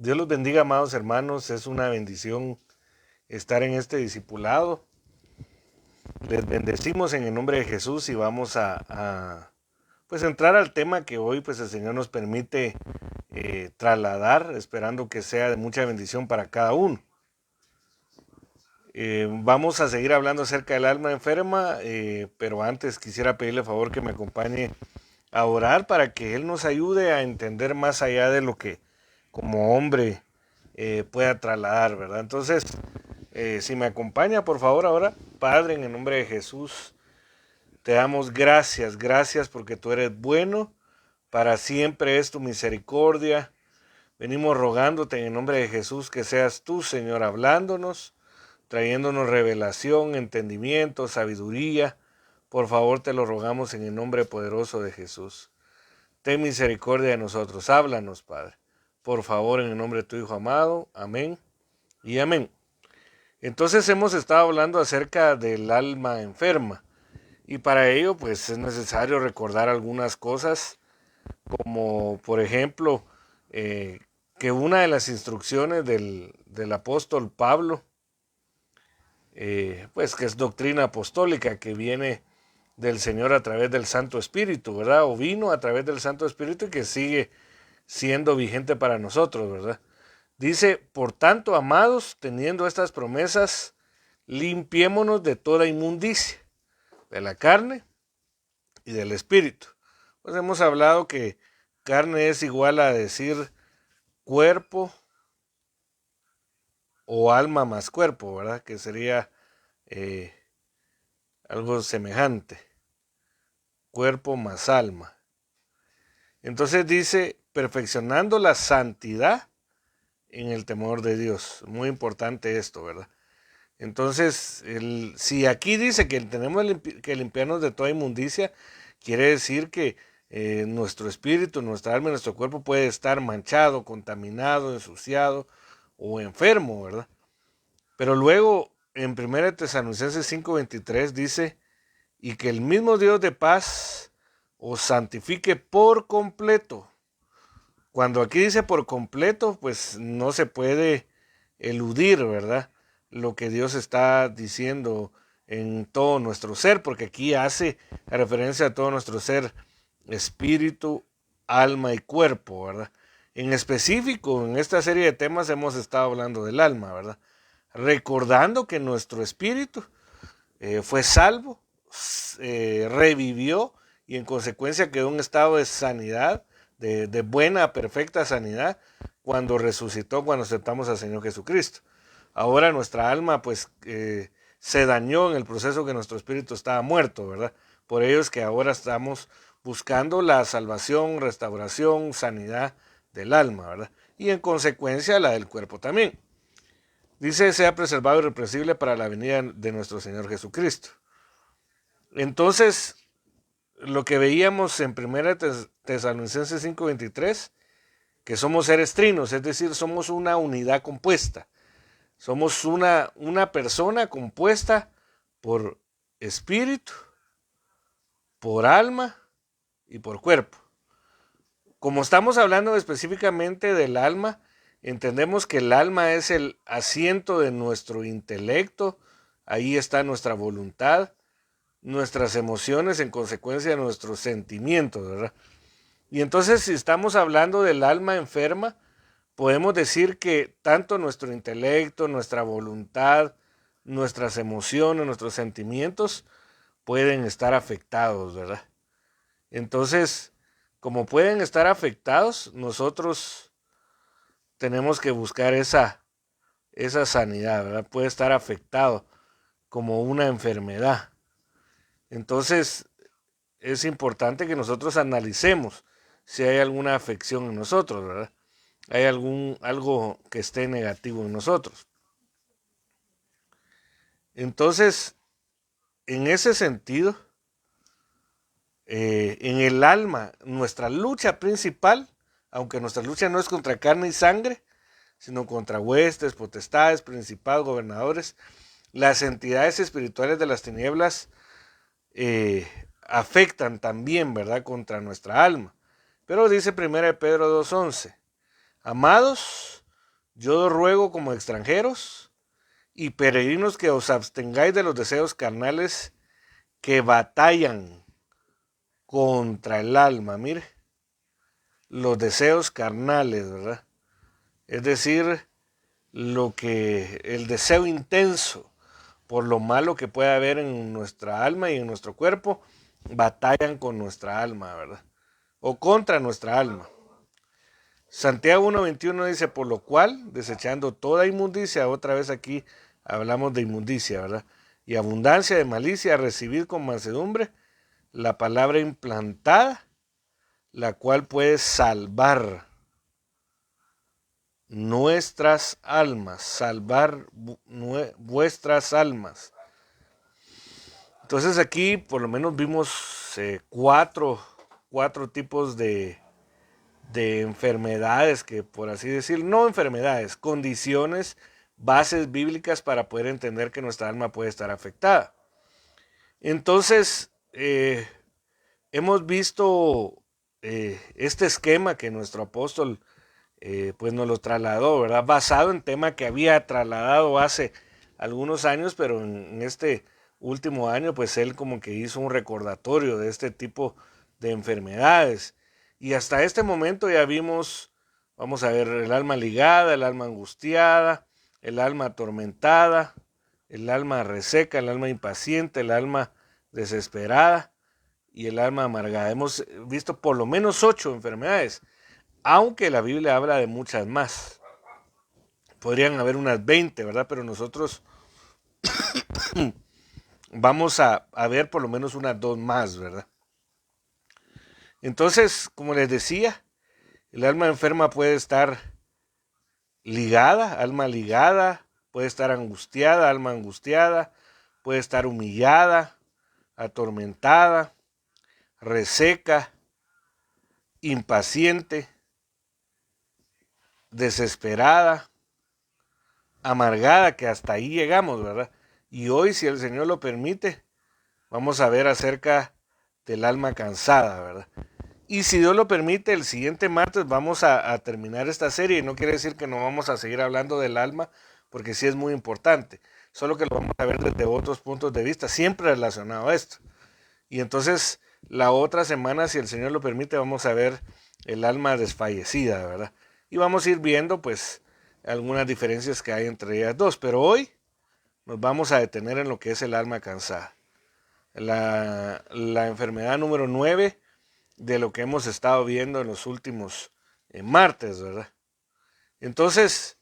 Dios los bendiga, amados hermanos. Es una bendición estar en este discipulado. Les bendecimos en el nombre de Jesús y vamos pues entrar al tema que hoy pues el Señor nos permite trasladar, esperando que sea de mucha bendición para cada uno. Vamos a seguir hablando acerca del alma enferma, pero antes quisiera pedirle favor que me acompañe a orar para que Él nos ayude a entender más allá de lo que como hombre pueda trasladar, ¿verdad? Entonces, si me acompaña, por favor, ahora, Padre, en el nombre de Jesús, te damos gracias, gracias porque tú eres bueno, para siempre es tu misericordia. Venimos rogándote en el nombre de Jesús que seas tú, Señor, hablándonos, trayéndonos revelación, entendimiento, sabiduría. Por favor, te lo rogamos en el nombre poderoso de Jesús. Ten misericordia de nosotros, háblanos, Padre. Por favor, en el nombre de tu Hijo amado. Amén y amén. Entonces hemos estado hablando acerca del alma enferma. Y para ello, pues es necesario recordar algunas cosas, como por ejemplo, que una de las instrucciones del apóstol Pablo, pues que es doctrina apostólica que viene del Señor a través del Santo Espíritu, ¿verdad? O vino a través del Santo Espíritu y que sigue siendo vigente para nosotros, ¿verdad? Dice, por tanto, amados, teniendo estas promesas, limpiémonos de toda inmundicia, de la carne y del espíritu. Pues hemos hablado que carne es igual a decir cuerpo o alma más cuerpo, ¿verdad? Que sería eh, algo semejante, cuerpo más alma. Entonces dice, perfeccionando la santidad en el temor de Dios. Muy importante esto, ¿verdad? Entonces, si aquí dice que tenemos que limpiarnos de toda inmundicia, quiere decir que nuestro espíritu, nuestra alma y nuestro cuerpo puede estar manchado, contaminado, ensuciado o enfermo, ¿verdad? Pero luego, en 1 Tesalonicenses 5:23 dice, y que el mismo Dios de paz os santifique por completo. Cuando aquí dice por completo, pues no se puede eludir, ¿verdad? Lo que Dios está diciendo en todo nuestro ser, porque aquí hace referencia a todo nuestro ser, espíritu, alma y cuerpo, ¿verdad? En específico, en esta serie de temas hemos estado hablando del alma, ¿verdad? Recordando que nuestro espíritu fue salvo, revivió y en consecuencia quedó en un estado de sanidad, de buena, perfecta sanidad, cuando resucitó, cuando aceptamos al Señor Jesucristo. Ahora nuestra alma pues se dañó en el proceso que nuestro espíritu estaba muerto, ¿verdad? Por ello es que ahora estamos buscando la salvación, restauración, sanidad del alma, ¿verdad? Y en consecuencia la del cuerpo también. Dice, sea preservado irrepresible para la venida de nuestro Señor Jesucristo. Entonces, lo que veíamos en 1 Tesalonicenses 5:23, que somos seres trinos, es decir, somos una unidad compuesta. Somos una persona compuesta por espíritu, por alma y por cuerpo. Como estamos hablando específicamente del alma, entendemos que el alma es el asiento de nuestro intelecto, ahí está nuestra voluntad, nuestras emociones en consecuencia de nuestros sentimientos, ¿verdad? Y entonces si estamos hablando del alma enferma, podemos decir que tanto nuestro intelecto, nuestra voluntad, nuestras emociones, nuestros sentimientos pueden estar afectados, ¿verdad? Entonces, como pueden estar afectados, nosotros tenemos que buscar esa sanidad, ¿verdad? Puede estar afectado como una enfermedad. Entonces, es importante que nosotros analicemos si hay alguna afección en nosotros, ¿verdad? Hay algo que esté negativo en nosotros. Entonces, en ese sentido, en el alma, nuestra lucha principal, aunque nuestra lucha no es contra carne y sangre, sino contra huestes, potestades, principados, gobernadores, las entidades espirituales de las tinieblas afectan también, ¿verdad?, contra nuestra alma. Pero dice 1 Pedro 2:11, amados, Yo os ruego como extranjeros y peregrinos que os abstengáis de los deseos carnales que batallan contra el alma. Mire, los deseos carnales, ¿verdad? Es decir, el deseo intenso por lo malo que puede haber en nuestra alma y en nuestro cuerpo, batallan con nuestra alma, ¿verdad? O contra nuestra alma. Santiago 1:21 dice, por lo cual, desechando toda inmundicia, otra vez aquí hablamos de inmundicia, ¿verdad? Y abundancia de malicia, recibid con mansedumbre la palabra implantada, la cual puede salvar nuestras almas, salvar vuestras almas. Entonces aquí por lo menos vimos cuatro tipos de enfermedades, que por así decir, no enfermedades, condiciones, bases bíblicas para poder entender que nuestra alma puede estar afectada. Entonces, hemos visto este esquema que nuestro apóstol pues nos lo trasladó, ¿verdad? Basado en tema que había trasladado hace algunos años, pero en este último año, pues él como que hizo un recordatorio de este tipo de enfermedades. Y hasta este momento ya vimos, vamos a ver, el alma ligada, el alma angustiada, el alma atormentada, el alma reseca, el alma impaciente, el alma desesperada y el alma amargada. Hemos visto por lo menos 8 enfermedades, aunque la Biblia habla de muchas más. Podrían haber unas 20, ¿verdad? Pero nosotros vamos a ver por lo menos unas 2 más, ¿verdad? Entonces, como les decía, el alma enferma puede estar ligada, puede estar angustiada, alma angustiada, puede estar humillada, atormentada, reseca, impaciente, desesperada, amargada, que hasta ahí llegamos, ¿verdad? Y hoy, si el Señor lo permite, vamos a ver acerca del alma cansada, ¿verdad? Y si Dios lo permite, el siguiente martes vamos a terminar esta serie. No quiere decir que no vamos a seguir hablando del alma, porque sí es muy importante. Solo que lo vamos a ver desde otros puntos de vista, siempre relacionado a esto. Y entonces, la otra semana, si el Señor lo permite, vamos a ver el alma desfallecida, ¿verdad? Y vamos a ir viendo, pues, algunas diferencias que hay entre ellas dos. Pero hoy nos vamos a detener en lo que es el alma cansada. La enfermedad número 9 de lo que hemos estado viendo en los últimos martes, ¿verdad? Entonces,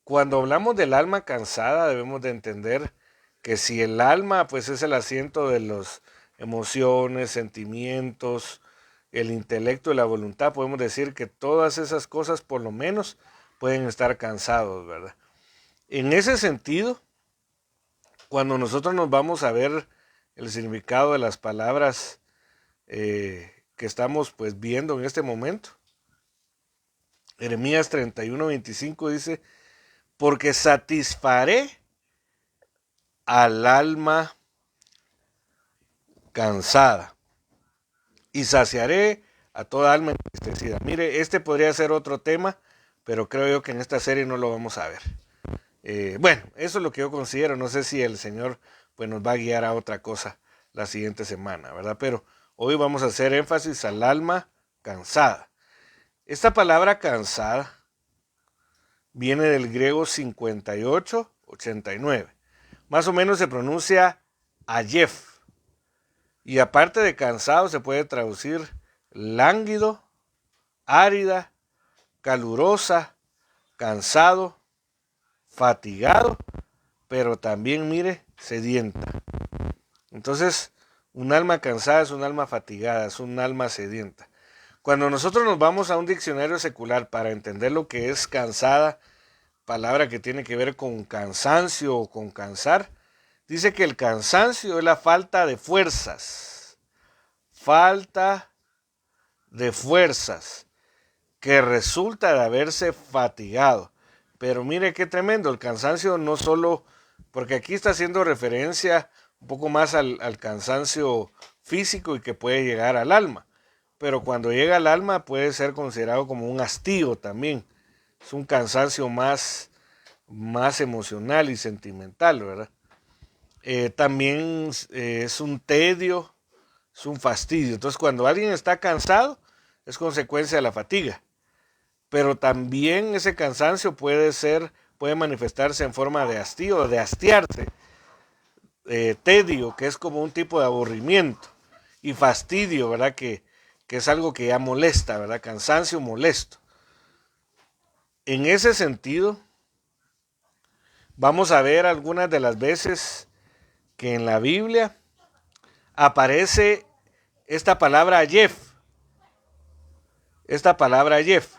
cuando hablamos del alma cansada, debemos de entender que si el alma, pues, es el asiento de las emociones, sentimientos, el intelecto y la voluntad, podemos decir que todas esas cosas, por lo menos, pueden estar cansados, ¿verdad? En ese sentido, cuando nosotros nos vamos a ver el significado de las palabras que estamos pues viendo en este momento, Jeremías 31:25 dice, porque satisfaré al alma cansada y saciaré a toda alma entristecida. Mire, este podría ser otro tema, pero creo yo que en esta serie no lo vamos a ver. Bueno, eso es lo que yo considero. No sé si el Señor pues nos va a guiar a otra cosa la siguiente semana, ¿verdad? Pero hoy vamos a hacer énfasis al alma cansada. Esta palabra cansada viene del griego 58:89. Más o menos se pronuncia ayef. Y aparte de cansado se puede traducir lánguido, árida, calurosa, cansado, fatigado, pero también, mire, sedienta. Entonces, un alma cansada es un alma fatigada, es un alma sedienta. Cuando nosotros nos vamos a un diccionario secular para entender lo que es cansada, palabra que tiene que ver con cansancio o con cansar, dice que el cansancio es la falta de fuerzas. Falta de fuerzas que resulta de haberse fatigado. Pero mire qué tremendo, el cansancio no solo, porque aquí está haciendo referencia un poco más al cansancio físico y que puede llegar al alma. Pero cuando llega al alma puede ser considerado como un hastío también. Es un cansancio más emocional y sentimental, ¿verdad? También es un tedio, es un fastidio. Entonces, cuando alguien está cansado, es consecuencia de la fatiga. Pero también ese cansancio puede manifestarse en forma de hastío, de hastiarse, tedio, que es como un tipo de aburrimiento, y fastidio, ¿verdad? Que es algo que ya molesta, ¿verdad? Cansancio molesto. En ese sentido, vamos a ver algunas de las veces que en la Biblia aparece esta palabra Jeff. Esta palabra Jeff.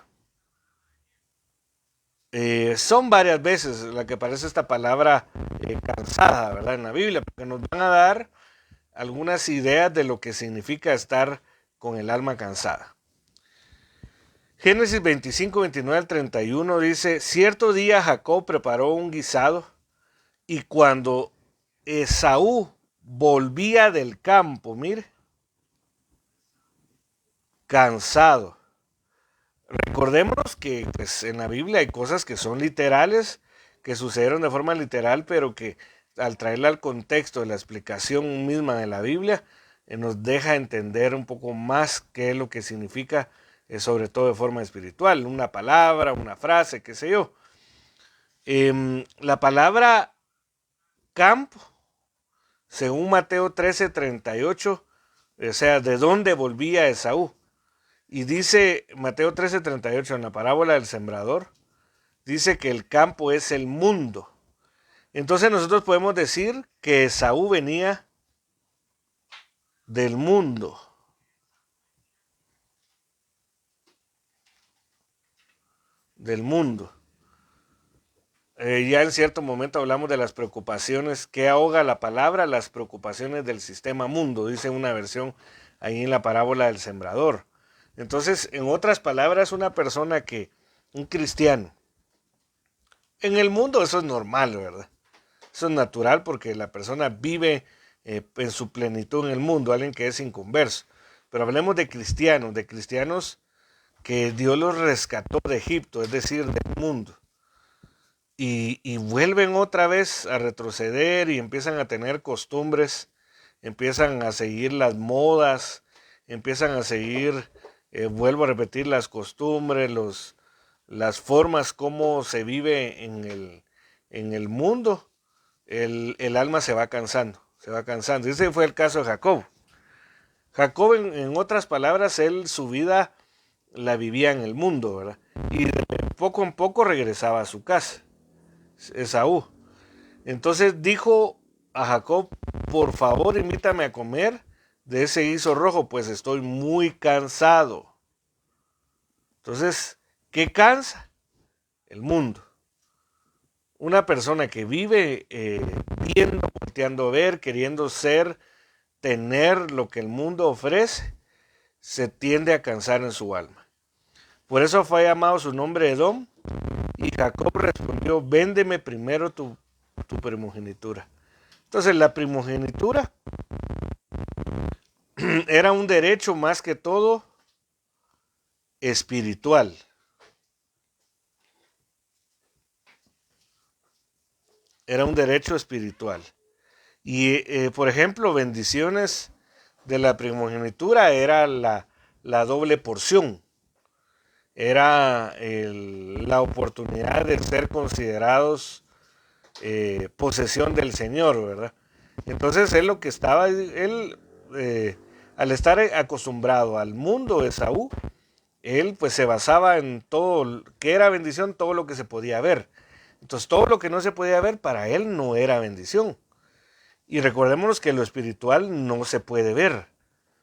Son varias veces la que aparece esta palabra cansada, ¿verdad? En la Biblia, porque nos van a dar algunas ideas de lo que significa estar con el alma cansada. Génesis 25, 29 al 31 dice, cierto día Jacob preparó un guisado y cuando Esaú volvía del campo, mire, cansado. Recordémonos que pues, en la Biblia hay cosas que son literales, que sucedieron de forma literal, pero que al traerla al contexto de la explicación misma de la Biblia, nos deja entender un poco más qué es lo que significa, sobre todo de forma espiritual, una palabra, una frase, qué sé yo. La palabra campo, según Mateo 13:38, o sea, ¿de dónde volvía Esaú? Y dice Mateo 13:38 en la parábola del sembrador, dice que el campo es el mundo. Entonces nosotros podemos decir que Esaú venía del mundo. Del mundo. Ya en cierto momento hablamos de las preocupaciones que ahoga la palabra, las preocupaciones del sistema mundo, dice una versión ahí en la parábola del sembrador. Entonces, en otras palabras, un cristiano, en el mundo eso es normal, ¿verdad? Eso es natural porque la persona vive en su plenitud en el mundo, alguien que es inconverso. Pero hablemos de cristianos que Dios los rescató de Egipto, es decir, del mundo. Y vuelven otra vez a retroceder y empiezan a tener costumbres, empiezan a seguir las modas, empiezan a seguir, vuelvo a repetir, las costumbres, las formas como se vive en el mundo. El alma se va cansando, se va cansando. Ese fue el caso de Jacob. Jacob, en otras palabras, él su vida la vivía en el mundo, ¿verdad? Y de poco en poco regresaba a su casa, Esaú. Entonces dijo a Jacob, por favor invítame a comer de ese guiso rojo, pues estoy muy cansado. Entonces, ¿qué cansa? El mundo. Una persona que vive viendo, volteando a ver, queriendo ser, tener lo que el mundo ofrece, se tiende a cansar en su alma. Por eso fue llamado su nombre Edom, y Jacob respondió, véndeme primero tu primogenitura. Entonces la primogenitura era un derecho más que todo espiritual. Era un derecho espiritual. Y, por ejemplo, bendiciones de la primogenitura era la doble porción. Era la oportunidad de ser considerados posesión del Señor, ¿verdad? Entonces él lo que estaba, él al estar acostumbrado al mundo de Esaú, él pues se basaba en todo, que era bendición, todo lo que se podía ver. Entonces todo lo que no se podía ver para él no era bendición. Y recordémonos que lo espiritual no se puede ver,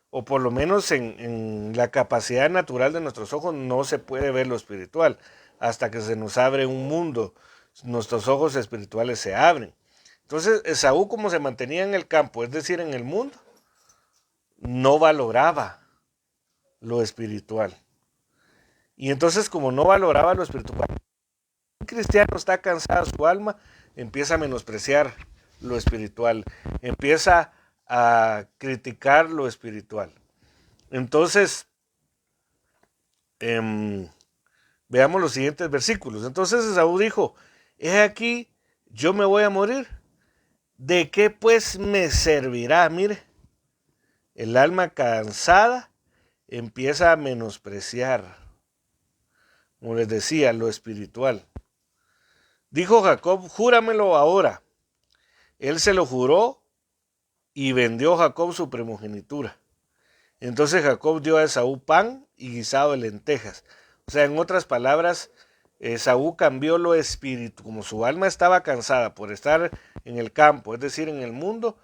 o por lo menos en la capacidad natural de nuestros ojos no se puede ver lo espiritual, hasta que se nos abre un mundo, nuestros ojos espirituales se abren. Entonces Esaú, como se mantenía en el campo, es decir, en el mundo, no valoraba lo espiritual. Y entonces, como no valoraba lo espiritual, un cristiano está cansado su alma, empieza a menospreciar lo espiritual, empieza a criticar lo espiritual. Entonces, Veamos los siguientes versículos. Entonces Esaú dijo, he aquí, yo me voy a morir. ¿De qué pues me servirá? Mire, el alma cansada empieza a menospreciar, como les decía, lo espiritual. Dijo Jacob, júramelo ahora. Él se lo juró y vendió Jacob su primogenitura. Entonces Jacob dio a Esaú pan y guisado de lentejas. O sea, en otras palabras, Esaú cambió lo espíritu, como su alma estaba cansada por estar en el campo, es decir, en el mundo,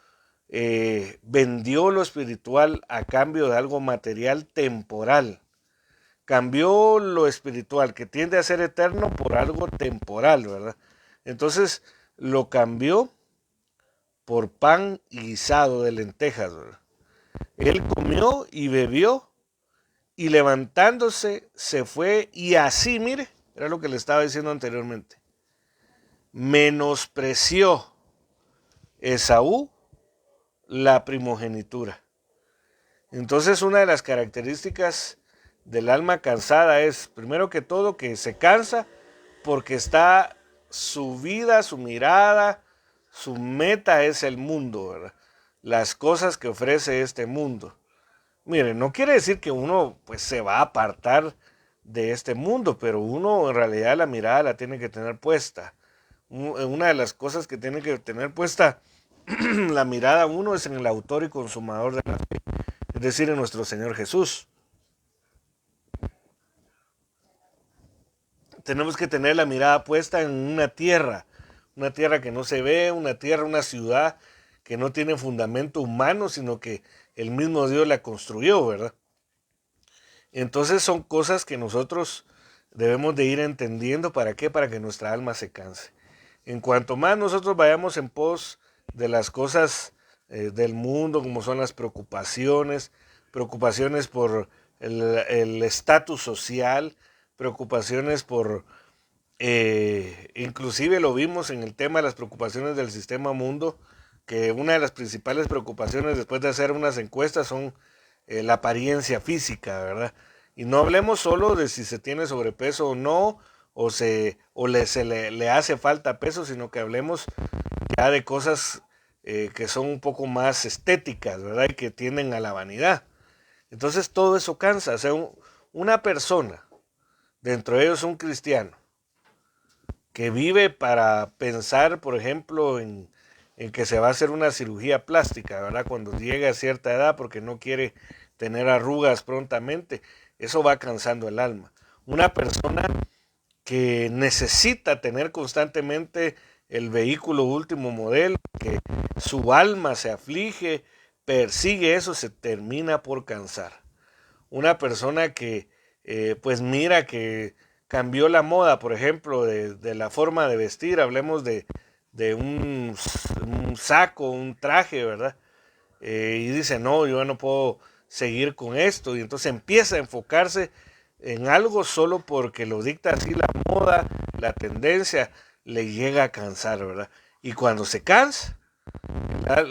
vendió lo espiritual a cambio de algo material temporal. Cambió lo espiritual, que tiende a ser eterno, por algo temporal, ¿verdad? Entonces lo cambió por pan y guisado de lentejas, ¿verdad? Él comió y bebió y levantándose se fue y así, mire, era lo que le estaba diciendo anteriormente, menospreció Esaú la primogenitura. Entonces una de las características del alma cansada es, primero que todo, que se cansa porque está su vida, su mirada, su meta es el mundo, ¿verdad? Las cosas que ofrece este mundo. Miren, no quiere decir que uno pues se va a apartar de este mundo, pero uno en realidad la mirada la tiene que tener puesta. Una de las cosas que tiene que tener puesta la mirada uno es en el autor y consumador de la fe, es decir, en nuestro Señor Jesús. Tenemos que tener la mirada puesta en una tierra que no se ve, una ciudad que no tiene fundamento humano, sino que el mismo Dios la construyó, ¿verdad? Entonces son cosas que nosotros debemos de ir entendiendo. ¿Para qué? Para que nuestra alma se canse. En cuanto más nosotros vayamos en pos de las cosas del mundo, como son las preocupaciones por el estatus social, preocupaciones por, inclusive lo vimos en el tema de las preocupaciones del sistema mundo, que una de las principales preocupaciones después de hacer unas encuestas son la apariencia física, ¿verdad? Y no hablemos solo de si se tiene sobrepeso o no, le hace falta peso, sino que hablemos ya de cosas que son un poco más estéticas, ¿verdad? Y que tienden a la vanidad. Entonces todo eso cansa. O sea, una persona, dentro de ellos un cristiano, que vive para pensar, por ejemplo, en que se va a hacer una cirugía plástica, ¿verdad? Cuando llegue a cierta edad porque no quiere tener arrugas prontamente, eso va cansando el alma. Una persona que necesita tener constantemente el vehículo último modelo, que su alma se aflige, persigue eso, se termina por cansar. Una persona que pues mira que cambió la moda, por ejemplo, de la forma de vestir, hablemos de un saco, un traje, ¿verdad? Y dice, no, yo no puedo seguir con esto, y entonces empieza a enfocarse en algo solo porque lo dicta así la moda, la tendencia, le llega a cansar, ¿verdad? Y cuando se cansa,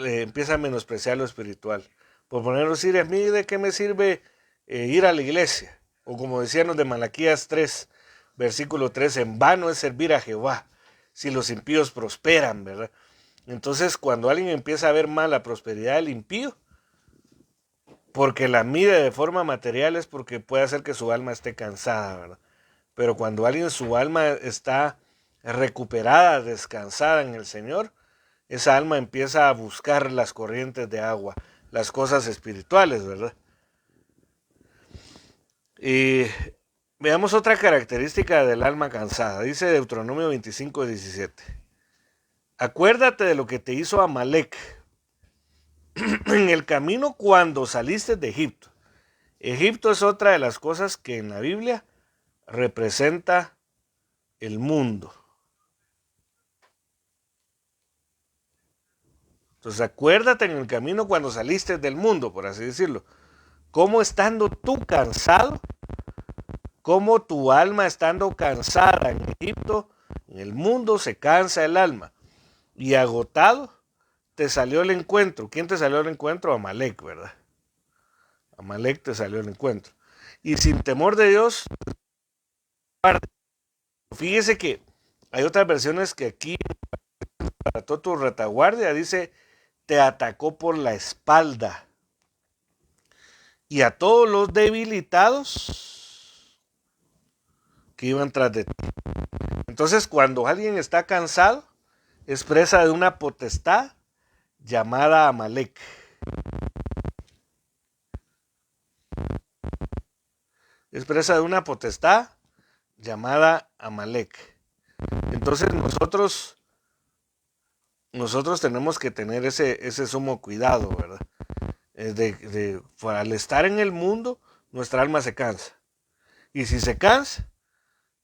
empieza a menospreciar lo espiritual. Por ponerlo así, a mí de qué me sirve ir a la iglesia, o como decían los de Malaquías 3, versículo 3, en vano es servir a Jehová, si los impíos prosperan, ¿verdad? Entonces, cuando alguien empieza a ver mal la prosperidad del impío, porque la mide de forma material, es porque puede hacer que su alma esté cansada, ¿verdad? Pero cuando alguien, su alma está recuperada, descansada en el Señor, esa alma empieza a buscar las corrientes de agua, las cosas espirituales, ¿verdad? Y veamos otra característica del alma cansada. Dice Deuteronomio 25:17. Acuérdate de lo que te hizo Amalec en el camino cuando saliste de Egipto. Egipto es otra de las cosas que en la Biblia representa el mundo. Entonces acuérdate en el camino cuando saliste del mundo, por así decirlo. Cómo estando tú cansado, cómo tu alma estando cansada en Egipto, en el mundo se cansa el alma. Y agotado, te salió el encuentro. ¿Quién te salió al encuentro? Amalek, ¿verdad? Amalek te salió al encuentro. Y sin temor de Dios, Fíjese que hay otras versiones que aquí para toda tu retaguardia dice, te atacó por la espalda. Y a todos los debilitados que iban tras de ti. Entonces, cuando alguien está cansado, es presa de una potestad llamada Amalek. Es presa de una potestad llamada Amalek. Entonces nosotros tenemos que tener ese sumo cuidado, ¿verdad? Al estar en el mundo, nuestra alma se cansa. Y si se cansa,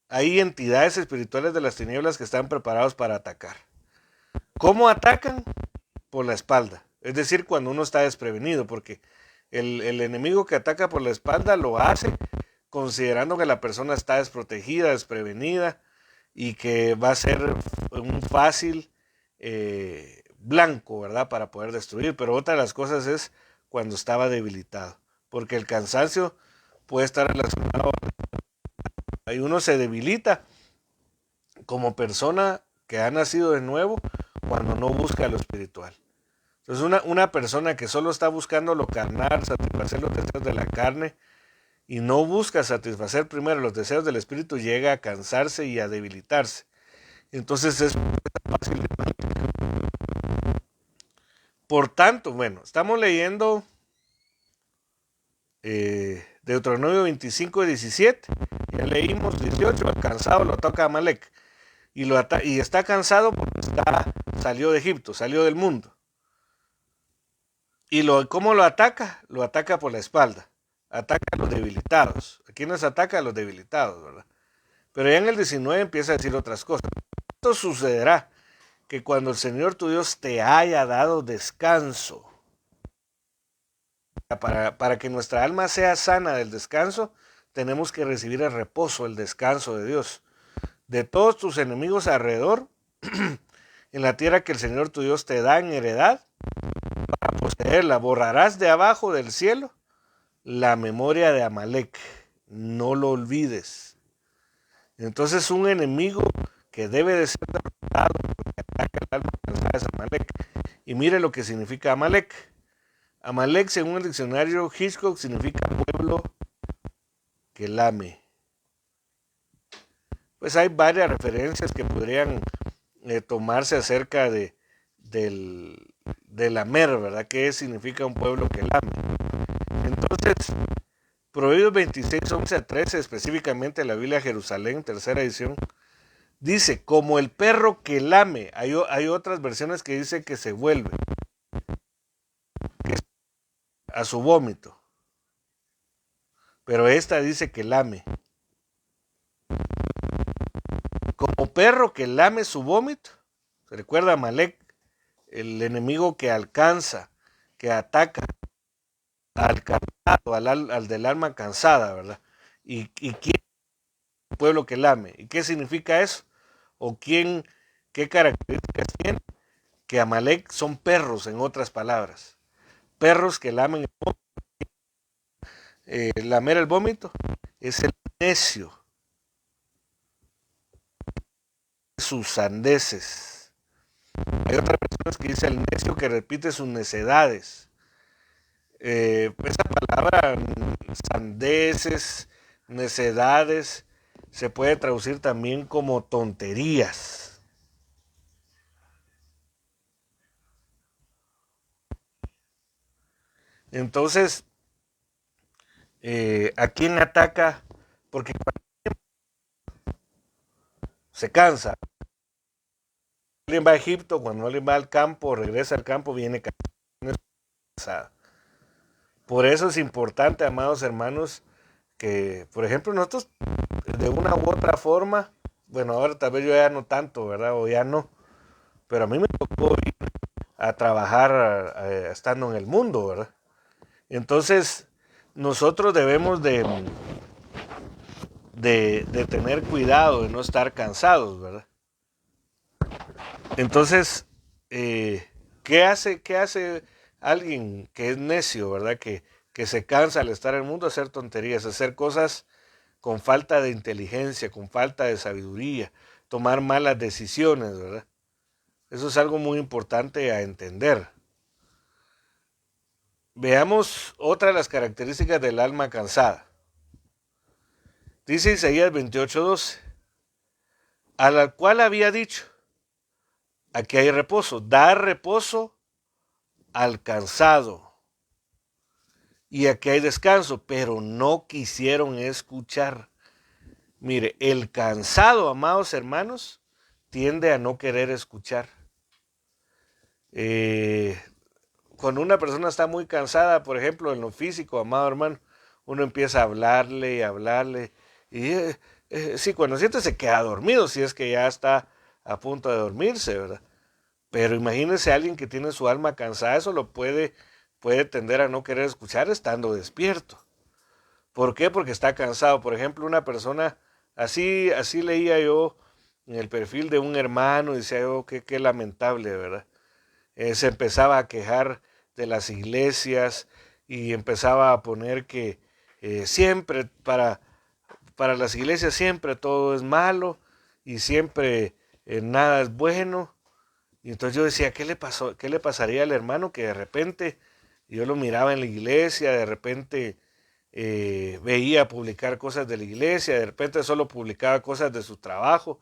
hay entidades espirituales de las tinieblas que están preparados para atacar. ¿Cómo atacan? Por la espalda. Es decir, cuando uno está desprevenido, porque el enemigo que ataca por la espalda lo hace considerando que la persona está desprotegida, desprevenida y que va a ser un fácil blanco, ¿verdad? Para poder destruir. Pero otra de las cosas es cuando estaba debilitado, porque el cansancio puede estar relacionado. Ahí uno se debilita como persona que ha nacido de nuevo cuando no busca lo espiritual. Entonces una persona que solo está buscando lo carnal, satisfacer los deseos de la carne y no busca satisfacer primero los deseos del espíritu, llega a cansarse y a debilitarse. Entonces es fácil. Por tanto, bueno, estamos leyendo Deuteronomio 25 y 17. Ya leímos 18, el cansado lo toca Amalek. Y está cansado porque salió de Egipto, salió del mundo. ¿Y cómo lo ataca? Lo ataca por la espalda. Ataca a los debilitados. ¿A quiénes ataca? A los debilitados, ¿verdad? Pero ya en el 19 empieza a decir otras cosas. Esto sucederá que cuando el Señor tu Dios te haya dado descanso, para que nuestra alma sea sana del descanso, tenemos que recibir el reposo, el descanso de Dios. De todos tus enemigos alrededor, en la tierra que el Señor tu Dios te da en heredad, para poseerla, borrarás de abajo del cielo la memoria de Amalek. No lo olvides. Entonces un enemigo que debe de ser derrotado porque ataca el alma cansada es Amalek. Y mire lo que significa Amalek. Amalek, según el diccionario Hitchcock, significa pueblo que lame. Pues hay varias referencias que podrían tomarse acerca de lamer, ¿verdad? ¿Qué significa un pueblo que lame? Entonces, Proverbios 26, 11 a 13, específicamente la Biblia Jerusalén, tercera edición, dice, como el perro que lame. Hay otras versiones que dice que se vuelve a su vómito. Pero esta dice que lame. Como perro que lame su vómito. Se recuerda a Amalek, el enemigo que alcanza, que ataca al cansado, al del alma cansada, ¿verdad? ¿Y quién es el pueblo que lame? ¿Y qué significa eso? ¿O qué características tiene? Que Amalek son perros, en otras palabras. Perros que lamen el vómito. Lamer el vómito es el necio, sus sandeces. Hay otras personas que dicen el necio que repite sus necedades. Esa palabra, sandeces, necedades, se puede traducir también como tonterías. Entonces, ¿a quién ataca? Porque cuando se cansa, alguien va a Egipto, cuando alguien va al campo, regresa al campo, viene cansado. Por eso es importante, amados hermanos, que, por ejemplo, nosotros de una u otra forma, bueno, ahora tal vez yo ya no tanto, ¿verdad? O ya no, pero a mí me tocó ir a trabajar estando en el mundo, ¿verdad? Entonces, nosotros debemos de tener cuidado de no estar cansados, ¿verdad? Entonces, ¿qué hace alguien que es necio, ¿verdad? Que se cansa al estar en el mundo, hacer tonterías, hacer cosas con falta de inteligencia, con falta de sabiduría, tomar malas decisiones, ¿verdad? Eso es algo muy importante a entender. Veamos otra de las características del alma cansada. Dice Isaías 28:12, a la cual había dicho, aquí hay reposo, da reposo al cansado, y aquí hay descanso, pero no quisieron escuchar. Mire, el cansado, amados hermanos, tiende a no querer escuchar. Cuando una persona está muy cansada, por ejemplo, en lo físico, amado hermano, uno empieza a hablarle y hablarle. Y sí, cuando siente se queda dormido, si es que ya está a punto de dormirse, ¿verdad? Pero imagínese a alguien que tiene su alma cansada, eso lo puede tender a no querer escuchar estando despierto. ¿Por qué? Porque está cansado. Por ejemplo, una persona, así leía yo en el perfil de un hermano, y decía yo, qué lamentable, ¿verdad? Se empezaba a quejar de las iglesias y empezaba a poner que siempre para las iglesias siempre todo es malo y siempre nada es bueno. Y entonces yo decía, ¿qué le pasó? ¿Qué le pasaría al hermano que de repente yo lo miraba en la iglesia, de repente veía publicar cosas de la iglesia, de repente solo publicaba cosas de su trabajo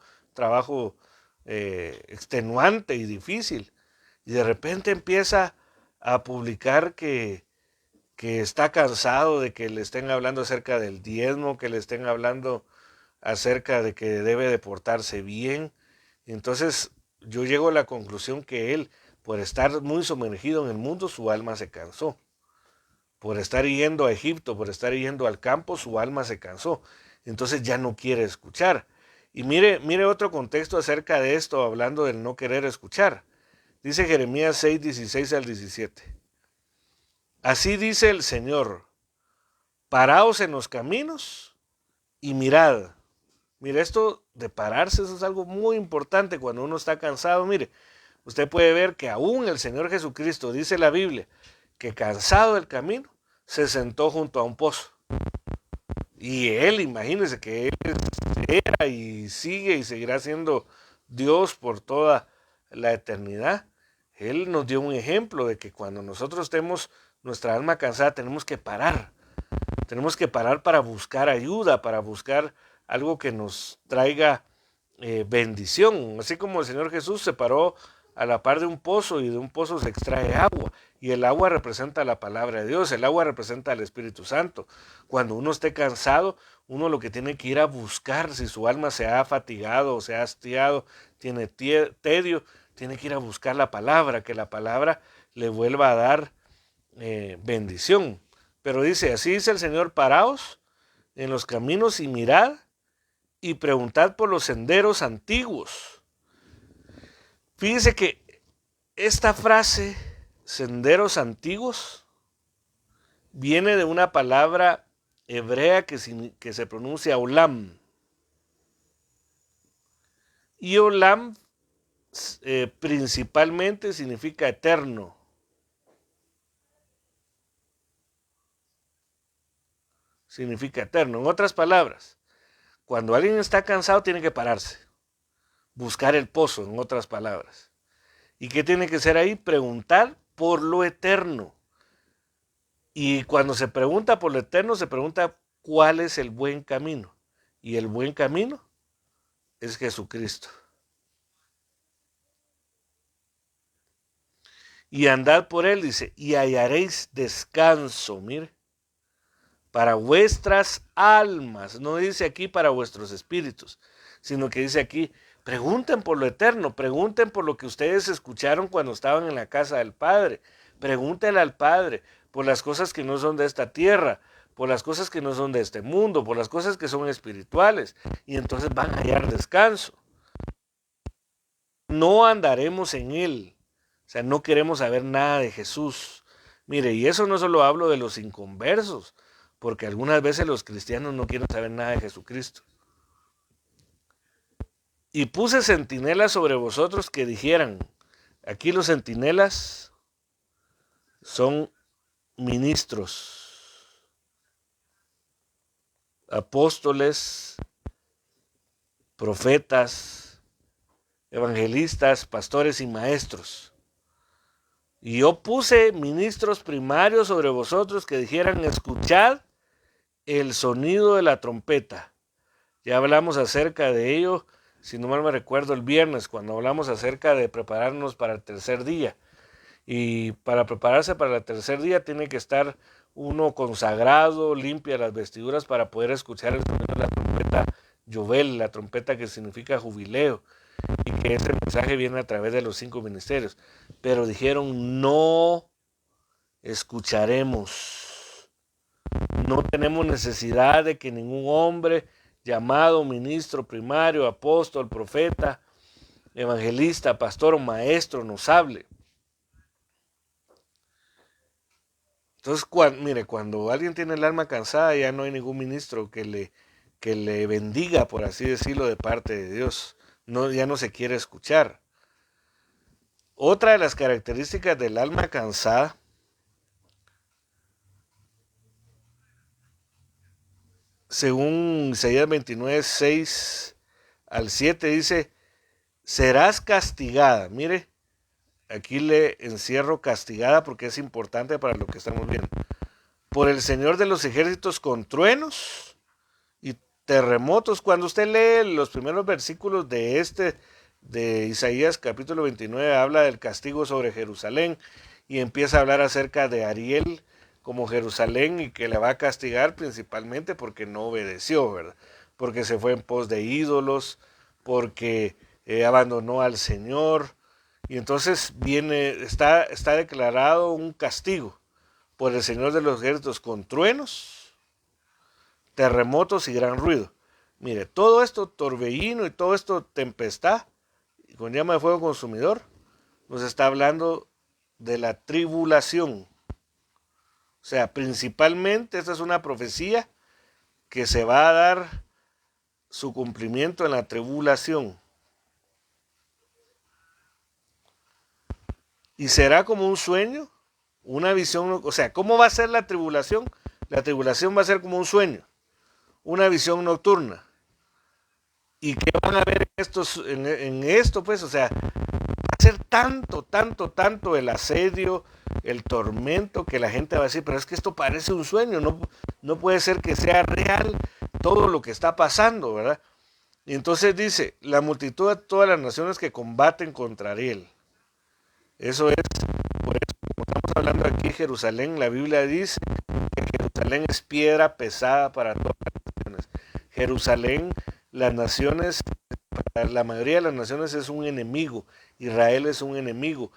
extenuante y difícil, y de repente empieza a publicar que está cansado de que le estén hablando acerca del diezmo, que le estén hablando acerca de que debe de portarse bien. Entonces yo llego a la conclusión que él, por estar muy sumergido en el mundo, su alma se cansó. Por estar yendo a Egipto, por estar yendo al campo, su alma se cansó. Entonces ya no quiere escuchar. Y mire otro contexto acerca de esto, hablando del no querer escuchar. Dice Jeremías 6, 16 al 17. Así dice el Señor, paraos en los caminos y mirad. Mire, esto de pararse, eso es algo muy importante cuando uno está cansado. Mire, usted puede ver que aún el Señor Jesucristo, dice la Biblia, que cansado del camino, se sentó junto a un pozo. Y él, imagínese que él era y sigue y seguirá siendo Dios por toda la eternidad. Él nos dio un ejemplo de que cuando nosotros estemos nuestra alma cansada, tenemos que parar. Tenemos que parar para buscar ayuda, para buscar algo que nos traiga bendición. Así como el Señor Jesús se paró a la par de un pozo y de un pozo se extrae agua. Y el agua representa la palabra de Dios, el agua representa al Espíritu Santo. Cuando uno esté cansado, uno lo que tiene que ir a buscar, si su alma se ha fatigado o se ha hastiado, tiene tedio, tiene que ir a buscar la palabra, que la palabra le vuelva a dar bendición. Pero dice, así dice el Señor, paraos en los caminos y mirad y preguntad por los senderos antiguos. Fíjese que esta frase, senderos antiguos, viene de una palabra hebrea que se pronuncia olam. Y olam principalmente significa eterno. Significa eterno. En otras palabras, cuando alguien está cansado tiene que pararse, buscar el pozo, en otras palabras. ¿Y qué tiene que ser ahí? Preguntar por lo eterno. Y cuando se pregunta por lo eterno, se pregunta cuál es el buen camino. Y el buen camino es Jesucristo. Y andad por él, dice, y hallaréis descanso, mire, para vuestras almas. No dice aquí para vuestros espíritus, sino que dice aquí, pregunten por lo eterno, pregunten por lo que ustedes escucharon cuando estaban en la casa del Padre. Pregúntenle al Padre por las cosas que no son de esta tierra, por las cosas que no son de este mundo, por las cosas que son espirituales. Y entonces van a hallar descanso. No andaremos en él. O sea, no queremos saber nada de Jesús. Mire, y eso no solo hablo de los inconversos, porque algunas veces los cristianos no quieren saber nada de Jesucristo. Y puse centinelas sobre vosotros que dijeran, aquí los centinelas son ministros. apóstoles, profetas, evangelistas, pastores y maestros. Y yo puse ministros primarios sobre vosotros que dijeran, escuchad el sonido de la trompeta. Ya hablamos acerca de ello, si no mal me recuerdo, el viernes, cuando hablamos acerca de prepararnos para el tercer día. Y para prepararse para el tercer día tiene que estar uno consagrado, limpia las vestiduras para poder escuchar el sonido de la trompeta Yovel, la trompeta que significa jubileo, y que ese mensaje viene a través de los 5 ministerios. Pero dijeron, no escucharemos. No tenemos necesidad de que ningún hombre llamado ministro primario, apóstol, profeta, evangelista, pastor o maestro nos hable. Entonces, cuando alguien tiene el alma cansada, ya no hay ningún ministro que le bendiga, por así decirlo, de parte de Dios. No, ya no se quiere escuchar. Otra de las características del alma cansada, según Isaías 29, 6 al 7, dice, serás castigada. Mire, aquí le encierro castigada porque es importante para lo que estamos viendo. Por el Señor de los ejércitos con truenos y terremotos. Cuando usted lee los primeros versículos de Isaías capítulo 29, habla del castigo sobre Jerusalén y empieza a hablar acerca de Ariel como Jerusalén y que le va a castigar principalmente porque no obedeció, ¿verdad? Porque se fue en pos de ídolos, porque abandonó al Señor. Y entonces está declarado un castigo por el Señor de los ejércitos con truenos, terremotos y gran ruido. Mire, todo esto torbellino y todo esto tempestad con llama de fuego consumidor nos está hablando de la tribulación. O sea, principalmente esta es una profecía que se va a dar su cumplimiento en la tribulación. Y será como un sueño, una visión, o sea, ¿cómo va a ser la tribulación? La tribulación va a ser como un sueño, una visión nocturna. ¿Y qué van a ver en esto? Pues, o sea, va a ser tanto el asedio, el tormento, que la gente va a decir, pero es que esto parece un sueño, no puede ser que sea real todo lo que está pasando, ¿verdad? Y entonces dice, la multitud de todas las naciones que combaten contra él. Eso es, por eso, como estamos hablando aquí de Jerusalén, la Biblia dice que Jerusalén es piedra pesada para todas las naciones. Jerusalén, las naciones, para la mayoría de las naciones es un enemigo. Israel es un enemigo.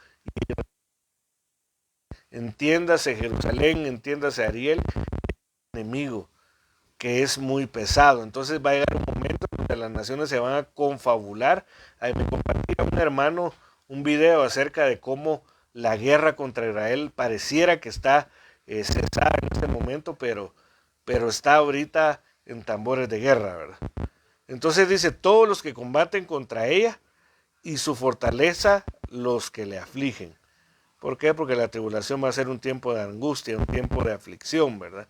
Entiéndase Jerusalén, entiéndase Ariel, enemigo, que es muy pesado. Entonces va a llegar un momento donde las naciones se van a confabular. Ahí me compartía un hermano un video acerca de cómo la guerra contra Israel pareciera que está cesada en este momento, pero está ahorita en tambores de guerra, ¿verdad? Entonces dice, todos los que combaten contra ella y su fortaleza los que le afligen. ¿Por qué? Porque la tribulación va a ser un tiempo de angustia, un tiempo de aflicción, ¿verdad?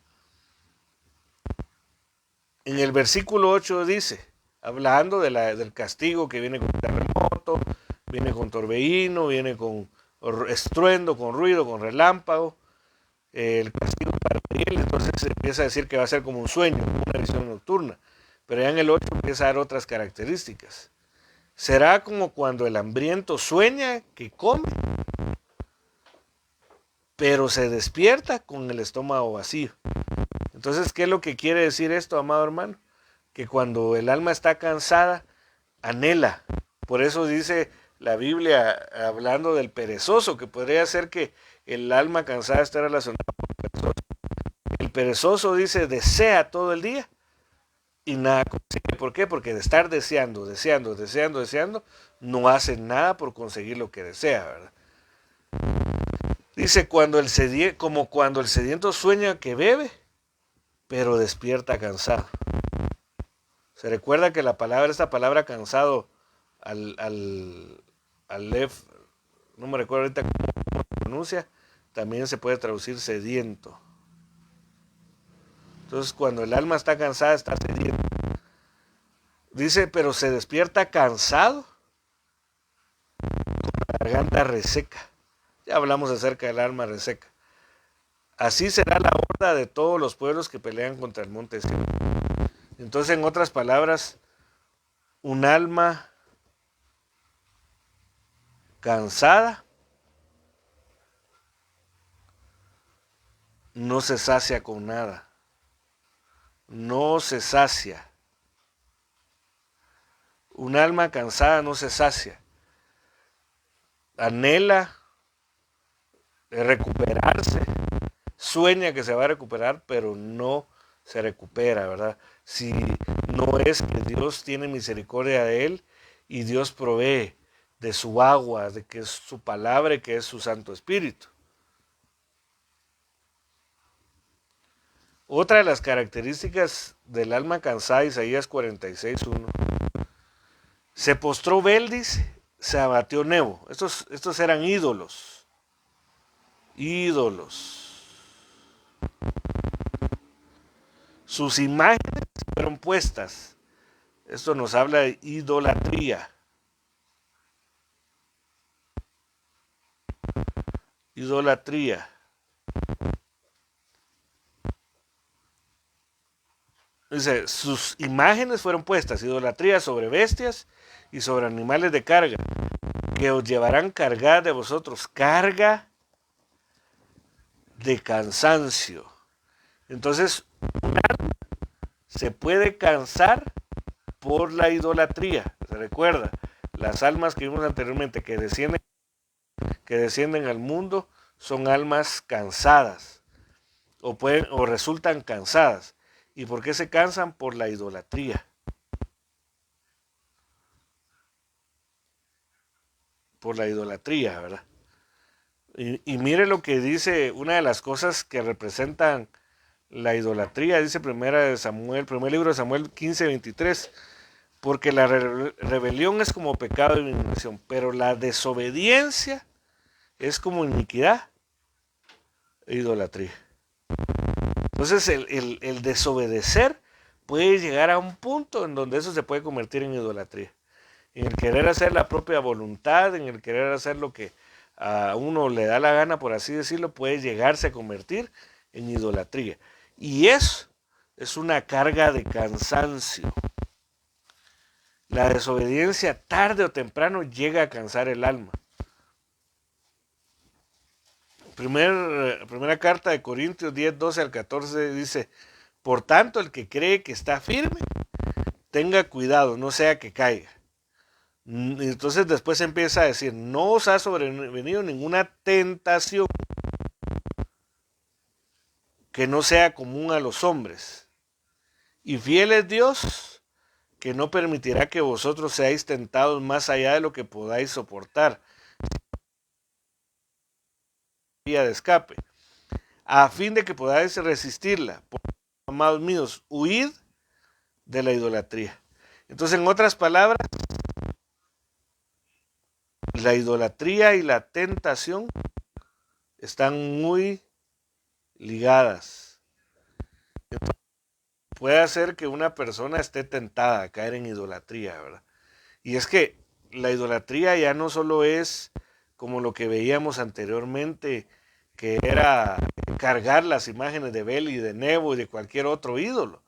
En el versículo 8 dice, hablando del castigo que viene con terremoto, viene con torbellino, viene con estruendo, con ruido, con relámpago, el castigo para Ariel, entonces se empieza a decir que va a ser como un sueño, como una visión nocturna, pero ya en el 8 empieza a dar otras características. Será como cuando el hambriento sueña que come, pero se despierta con el estómago vacío. Entonces, ¿qué es lo que quiere decir esto, amado hermano? Que cuando el alma está cansada, anhela. Por eso dice la Biblia, hablando del perezoso, que podría ser que el alma cansada esté relacionada con el perezoso. El perezoso dice, desea todo el día y nada consigue. ¿Por qué? Porque de estar deseando, no hace nada por conseguir lo que desea, ¿verdad? Dice, como cuando el sediento sueña que bebe, pero despierta cansado. Se recuerda que esta palabra cansado, al lef, no me recuerdo ahorita cómo se pronuncia, también se puede traducir sediento. Entonces, cuando el alma está cansada, está sedienta. Dice, pero se despierta cansado, la garganta reseca. Ya hablamos acerca del alma reseca. Así será la horda de todos los pueblos que pelean contra el monte Sión. Entonces, en otras palabras, un alma cansada no se sacia con nada. No se sacia. Un alma cansada no se sacia. Anhela recuperarse. Sueña que se va a recuperar, pero no se recupera, ¿verdad? Si no es que Dios tiene misericordia de él y Dios provee de su agua, de que es su palabra y que es su Santo Espíritu. Otra de las características del alma cansada, Isaías 46:1, se postró Beldis, se abatió Nebo. Estos eran ídolos. Ídolos. Sus imágenes fueron puestas. Esto nos habla de idolatría. Idolatría. Dice, sus imágenes fueron puestas, idolatría sobre bestias y sobre animales de carga, que os llevarán carga de vosotros, carga de cansancio. Entonces, un alma se puede cansar por la idolatría. Se recuerda, las almas que vimos anteriormente que descienden al mundo son almas cansadas o resultan cansadas. ¿Y por qué se cansan? Por la idolatría. Por la idolatría, ¿verdad? Y mire lo que dice, una de las cosas que representan la idolatría, dice primer libro de Samuel 15:23, porque la rebelión es como pecado de indignación, pero la desobediencia es como iniquidad e idolatría. Entonces el desobedecer puede llegar a un punto en donde eso se puede convertir en idolatría. En el querer hacer la propia voluntad, en el querer hacer lo que a uno le da la gana, por así decirlo, puede llegarse a convertir en idolatría. Y eso es una carga de cansancio. La desobediencia tarde o temprano llega a cansar el alma. Primera carta de Corintios 10:12-14 dice, por tanto el que cree que está firme, tenga cuidado, no sea que caiga. Entonces después empieza a decir, no os ha sobrevenido ninguna tentación que no sea común a los hombres. Y fiel es Dios, que no permitirá que vosotros seáis tentados más allá de lo que podáis soportar. Vía de escape, a fin de que podáis resistirla. Por, amados míos, huid de la idolatría. Entonces, en otras palabras, la idolatría y la tentación están muy ligadas. Entonces, puede hacer que una persona esté tentada a caer en idolatría, ¿verdad? Y es que la idolatría ya no solo es como lo que veíamos anteriormente, que era cargar las imágenes de Bel y de Nebo y de cualquier otro ídolo.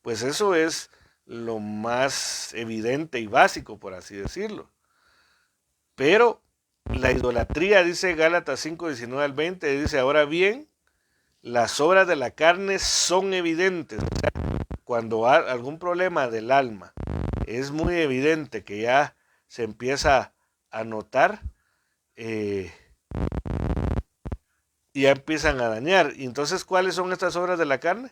Pues eso es lo más evidente y básico, por así decirlo. Pero la idolatría, dice Gálatas 5:19-20, dice, ahora bien, las obras de la carne son evidentes. O sea, cuando hay algún problema del alma es muy evidente que ya se empieza a notar, y ya empiezan a dañar. Y entonces, ¿cuáles son estas obras de la carne?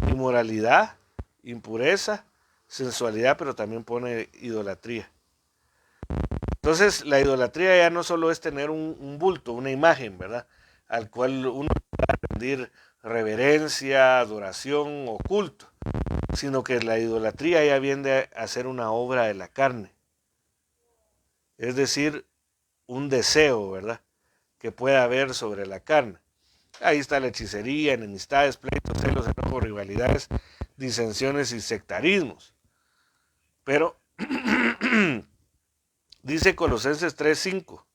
Inmoralidad, impureza, sensualidad, pero también pone idolatría. Entonces, la idolatría ya no solo es tener un bulto, una imagen, ¿verdad? Al cual uno pueda rendir reverencia, adoración o culto, sino que la idolatría ya viene a ser una obra de la carne. Es decir, un deseo, ¿verdad?, que pueda haber sobre la carne. Ahí está la hechicería, enemistades, pleitos, celos, enojos, por rivalidades, disensiones y sectarismos. Pero dice Colosenses 3:5,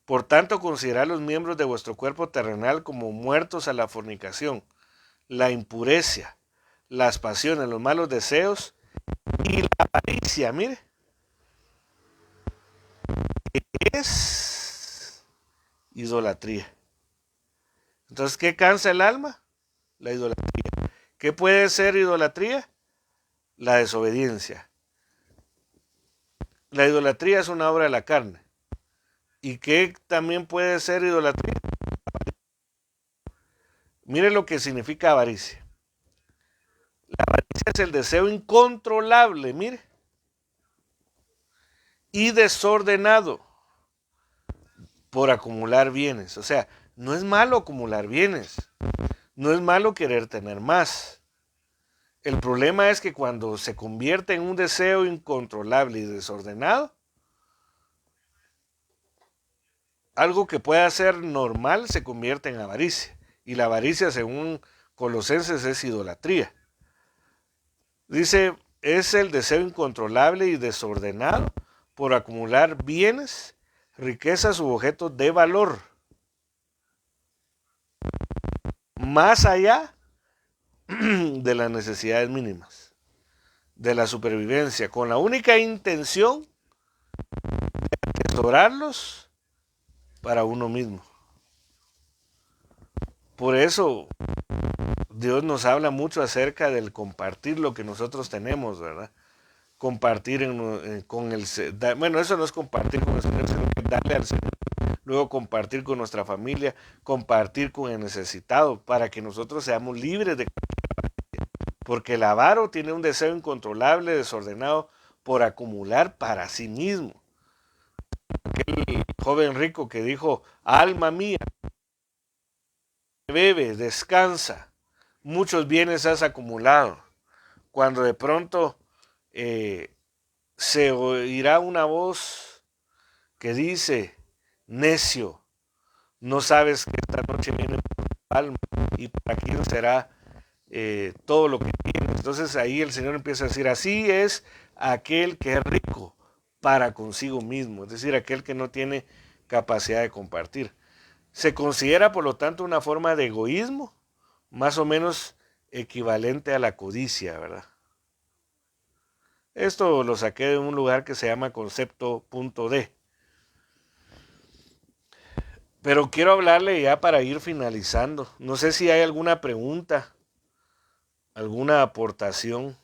por tanto considerad los miembros de vuestro cuerpo terrenal como muertos a la fornicación, la impureza, las pasiones, los malos deseos y la avaricia, mire, que es idolatría. Entonces, ¿qué cansa el alma? La idolatría. ¿Qué puede ser idolatría? La desobediencia. La idolatría es una obra de la carne. ¿Y qué también puede ser idolatría? Mire lo que significa avaricia. La avaricia es el deseo incontrolable, mire, y desordenado por acumular bienes. O sea, no es malo acumular bienes, no es malo querer tener más. El problema es que cuando se convierte en un deseo incontrolable y desordenado, algo que pueda ser normal se convierte en avaricia. Y la avaricia, según Colosenses, es idolatría. Dice, es el deseo incontrolable y desordenado por acumular bienes, riquezas u objetos de valor, más allá de las necesidades mínimas, de la supervivencia, con la única intención de atesorarlos para uno mismo. Por eso Dios nos habla mucho acerca del compartir lo que nosotros tenemos, ¿verdad? Compartir con el... Bueno, eso no es compartir con el Señor, sino que darle al Señor. Luego compartir con nuestra familia, compartir con el necesitado, para que nosotros seamos libres de... Porque el avaro tiene un deseo incontrolable, desordenado, por acumular para sí mismo. Aquel joven rico que dijo, alma mía, bebe, descansa, muchos bienes has acumulado. Cuando de pronto se oirá una voz que dice, necio, no sabes que esta noche viene por tu alma y para quién será todo lo que tienes. Entonces ahí el Señor empieza a decir, así es aquel que es rico para consigo mismo, es decir, aquel que no tiene capacidad de compartir. Se considera, por lo tanto, una forma de egoísmo más o menos equivalente a la codicia, ¿verdad? Esto lo saqué de un lugar que se llama concepto.d. Pero quiero hablarle ya para ir finalizando. No sé si hay alguna pregunta, alguna aportación.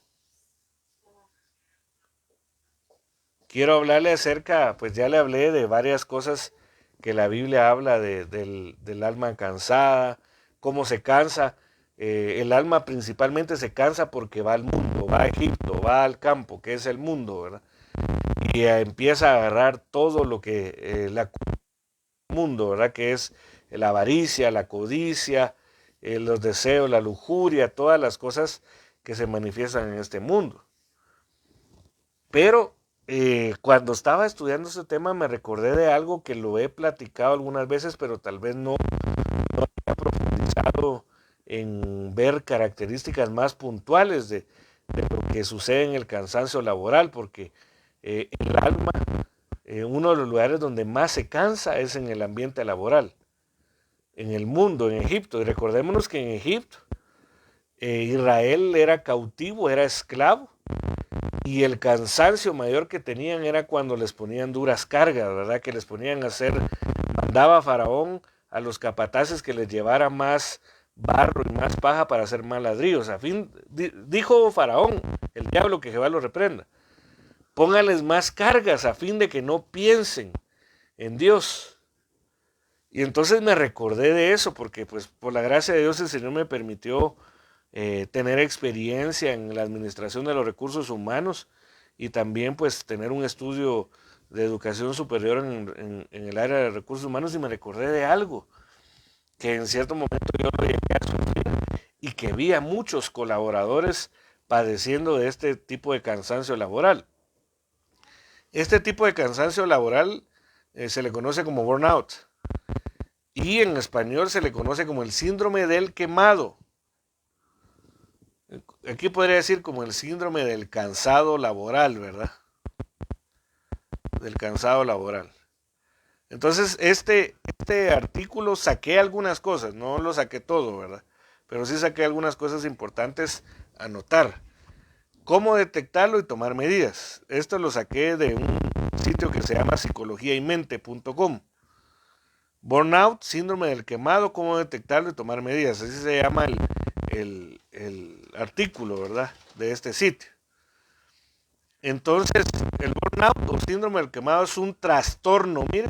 Quiero hablarle acerca, pues ya le hablé de varias cosas que la Biblia habla del alma cansada, cómo se cansa. El alma principalmente se cansa porque va al mundo, va a Egipto, va al campo, que es el mundo, ¿verdad? Y empieza a agarrar todo lo que la mundo, ¿verdad? Que es la avaricia, la codicia, los deseos, la lujuria, todas las cosas que se manifiestan en este mundo. Pero cuando estaba estudiando este tema me recordé de algo que lo he platicado algunas veces, pero tal vez no había profundizado en ver características más puntuales de lo que sucede en el cansancio laboral, porque el alma, uno de los lugares donde más se cansa es en el ambiente laboral, en el mundo, en Egipto. Y recordémonos que en Egipto Israel era cautivo, era esclavo, y el cansancio mayor que tenían era cuando les ponían duras cargas, ¿verdad? Que les ponían a hacer, mandaba Faraón a los capataces que les llevara más barro y más paja para hacer más ladrillos. A fin, dijo Faraón, el diablo, que Jehová lo reprenda, póngales más cargas a fin de que no piensen en Dios. Y entonces me recordé de eso, porque pues por la gracia de Dios el Señor me permitió tener experiencia en la administración de los recursos humanos y también pues tener un estudio de educación superior en el área de recursos humanos, y me recordé de algo que en cierto momento yo lo llegué a sufrir y que vi a muchos colaboradores padeciendo de este tipo de cansancio laboral. Este tipo de cansancio laboral se le conoce como burnout y en español se le conoce como el síndrome del quemado. aquí podría decir como el síndrome del cansado laboral, ¿verdad? Del cansado laboral. Entonces, este artículo saqué algunas cosas, no lo saqué todo, ¿verdad? Pero sí saqué algunas cosas importantes a notar. ¿Cómo detectarlo y tomar medidas? Esto lo saqué de un sitio que se llama psicologiaymente.com. Burnout, síndrome del quemado, cómo detectarlo y tomar medidas. Así se llama el artículo, ¿verdad? De este sitio. Entonces, el burnout o síndrome del quemado es un trastorno, mire,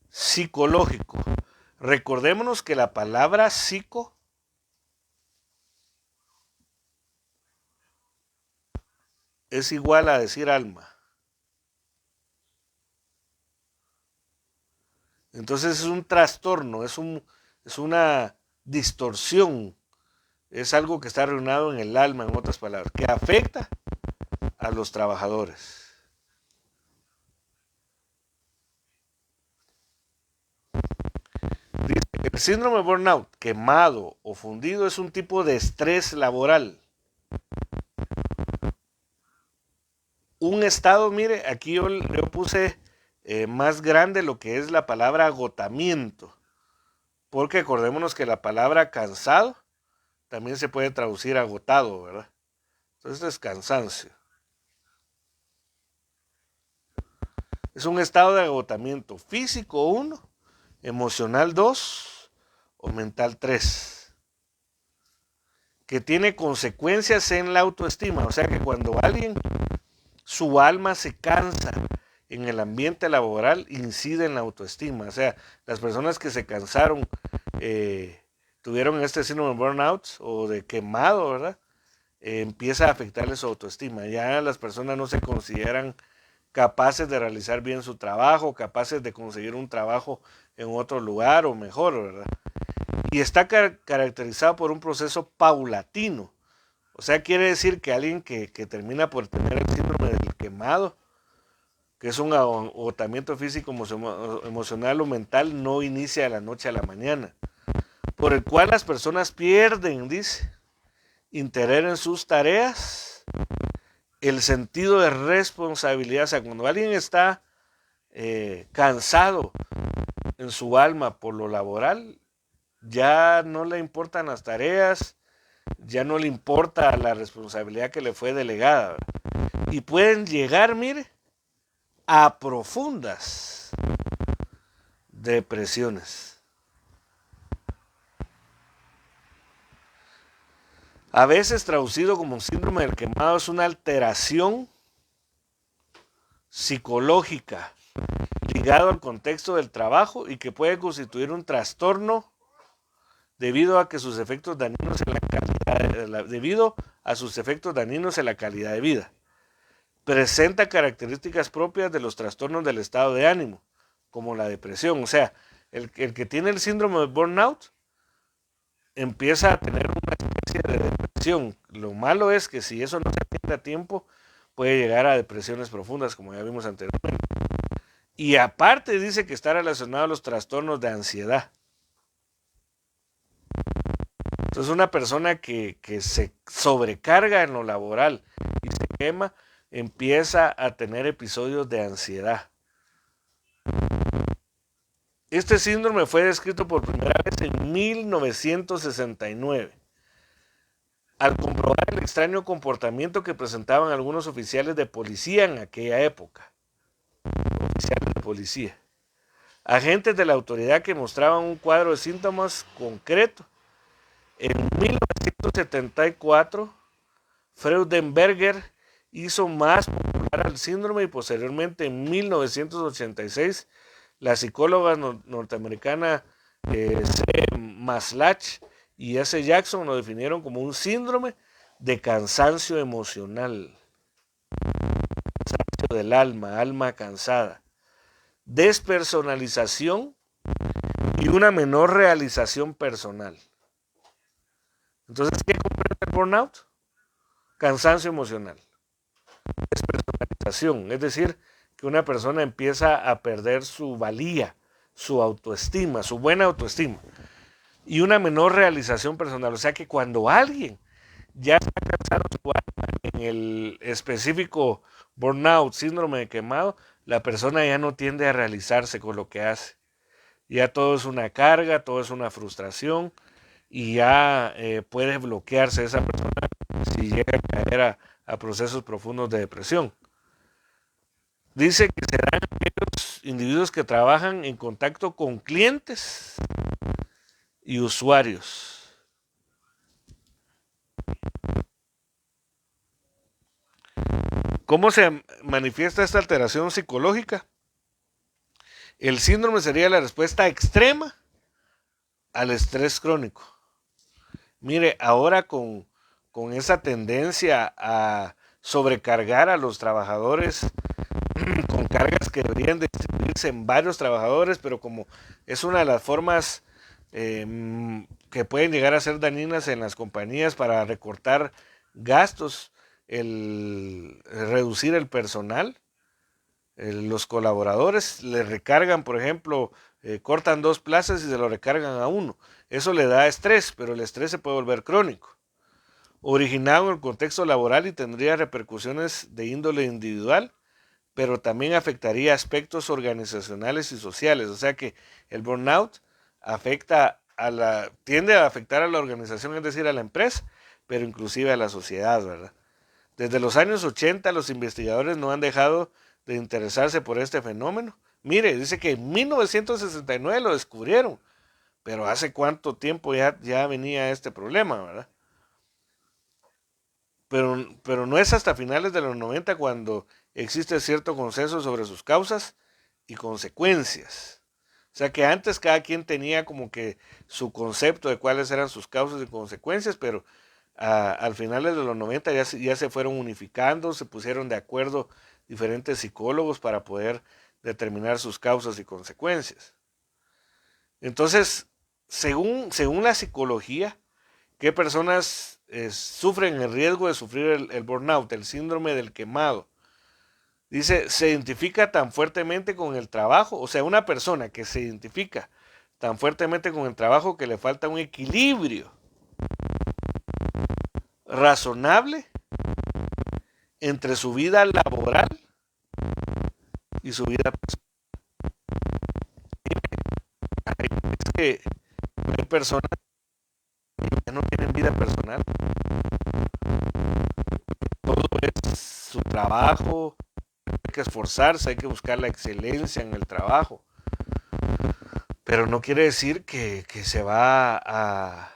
psicológico. Recordémonos que la palabra psico es igual a decir alma. Entonces es un trastorno, es una distorsión, es algo que está arruinado en el alma, en otras palabras, que afecta a los trabajadores. Dice, el síndrome de burnout, quemado o fundido, es un tipo de estrés laboral. Un estado, mire, aquí yo puse más grande lo que es la palabra agotamiento, porque acordémonos que la palabra cansado también se puede traducir agotado, ¿verdad? Entonces esto es cansancio. Es un estado de agotamiento físico 1, emocional 2 o mental 3, que tiene consecuencias en la autoestima. O sea que cuando alguien, su alma se cansa en el ambiente laboral, incide en la autoestima. O sea, las personas que se cansaron, tuvieron este síndrome de burnout o de quemado, ¿verdad? Empieza a afectarles su autoestima. Ya las personas no se consideran capaces de realizar bien su trabajo, capaces de conseguir un trabajo en otro lugar o mejor, ¿verdad? Y está caracterizado por un proceso paulatino. O sea, quiere decir que alguien que termina por tener el síndrome del quemado, que es un agotamiento físico, emocional o mental, no inicia de la noche a la mañana, por el cual las personas pierden, dice, interés en sus tareas, el sentido de responsabilidad. O sea, cuando alguien está cansado en su alma por lo laboral, ya no le importan las tareas, ya no le importa la responsabilidad que le fue delegada. Y pueden llegar, mire, a profundas depresiones. A veces traducido como síndrome del quemado es una alteración psicológica ligado al contexto del trabajo y que puede constituir un trastorno debido a sus efectos dañinos en la calidad de vida. Presenta características propias de los trastornos del estado de ánimo, como la depresión. O sea, el que tiene el síndrome de burnout empieza a tener una especie de depresión. Lo malo es que si eso no se atiende a tiempo, puede llegar a depresiones profundas, como ya vimos anteriormente. Y aparte dice que está relacionado a los trastornos de ansiedad. Entonces una persona que se sobrecarga en lo laboral y se quema, empieza a tener episodios de ansiedad. Este síndrome fue descrito por primera vez en 1969, al comprobar el extraño comportamiento que presentaban algunos oficiales de policía en aquella época. Oficiales de policía. Agentes de la autoridad que mostraban un cuadro de síntomas concretos. En 1974, Freudenberger hizo más popular al síndrome y posteriormente en 1986 la psicóloga norteamericana C. Maslach y S. Jackson lo definieron como un síndrome de cansancio emocional, cansancio del alma, alma cansada, despersonalización y una menor realización personal. Entonces, ¿qué comprende el burnout? Cansancio emocional, despersonalización, es decir, que una persona empieza a perder su valía, su autoestima, su buena autoestima, y una menor realización personal. O sea que cuando alguien ya está cansado su alma en el específico burnout, síndrome de quemado, la persona ya no tiende a realizarse con lo que hace. Ya todo es una carga, todo es una frustración y ya puede bloquearse esa persona si llega a caer a procesos profundos de depresión. Dice que serán aquellos individuos que trabajan en contacto con clientes y usuarios. ¿Cómo se manifiesta esta alteración psicológica? El síndrome sería la respuesta extrema al estrés crónico. Mire, ahora con esa tendencia a sobrecargar a los trabajadores con cargas que deberían distribuirse en varios trabajadores, pero como es una de las formas que pueden llegar a ser dañinas en las compañías para recortar gastos, el reducir el personal, los colaboradores le recargan, por ejemplo, cortan 2 plazas y se lo recargan a uno. Eso le da estrés, pero el estrés se puede volver crónico. Originado en el contexto laboral y tendría repercusiones de índole individual, pero también afectaría aspectos organizacionales y sociales. O sea que el burnout tiende a afectar a la organización, es decir, a la empresa, pero inclusive a la sociedad, ¿verdad? Desde los años 80 los investigadores no han dejado de interesarse por este fenómeno. Mire, dice que en 1969 lo descubrieron, pero ¿hace cuánto tiempo ya venía este problema, verdad? Pero no es hasta finales de los 90 cuando existe cierto consenso sobre sus causas y consecuencias. O sea que antes cada quien tenía como que su concepto de cuáles eran sus causas y consecuencias, pero al finales de los 90 ya se fueron unificando, se pusieron de acuerdo diferentes psicólogos para poder determinar sus causas y consecuencias. Entonces, según la psicología, ¿qué personas sufren el riesgo de sufrir el burnout, el síndrome del quemado? Dice, se identifica tan fuertemente con el trabajo, o sea, una persona que se identifica tan fuertemente con el trabajo que le falta un equilibrio razonable entre su vida laboral y su vida personal. Es que hay personas que ya no tienen vida personal, todo es su trabajo, hay que esforzarse, hay que buscar la excelencia en el trabajo, pero no quiere decir que se va a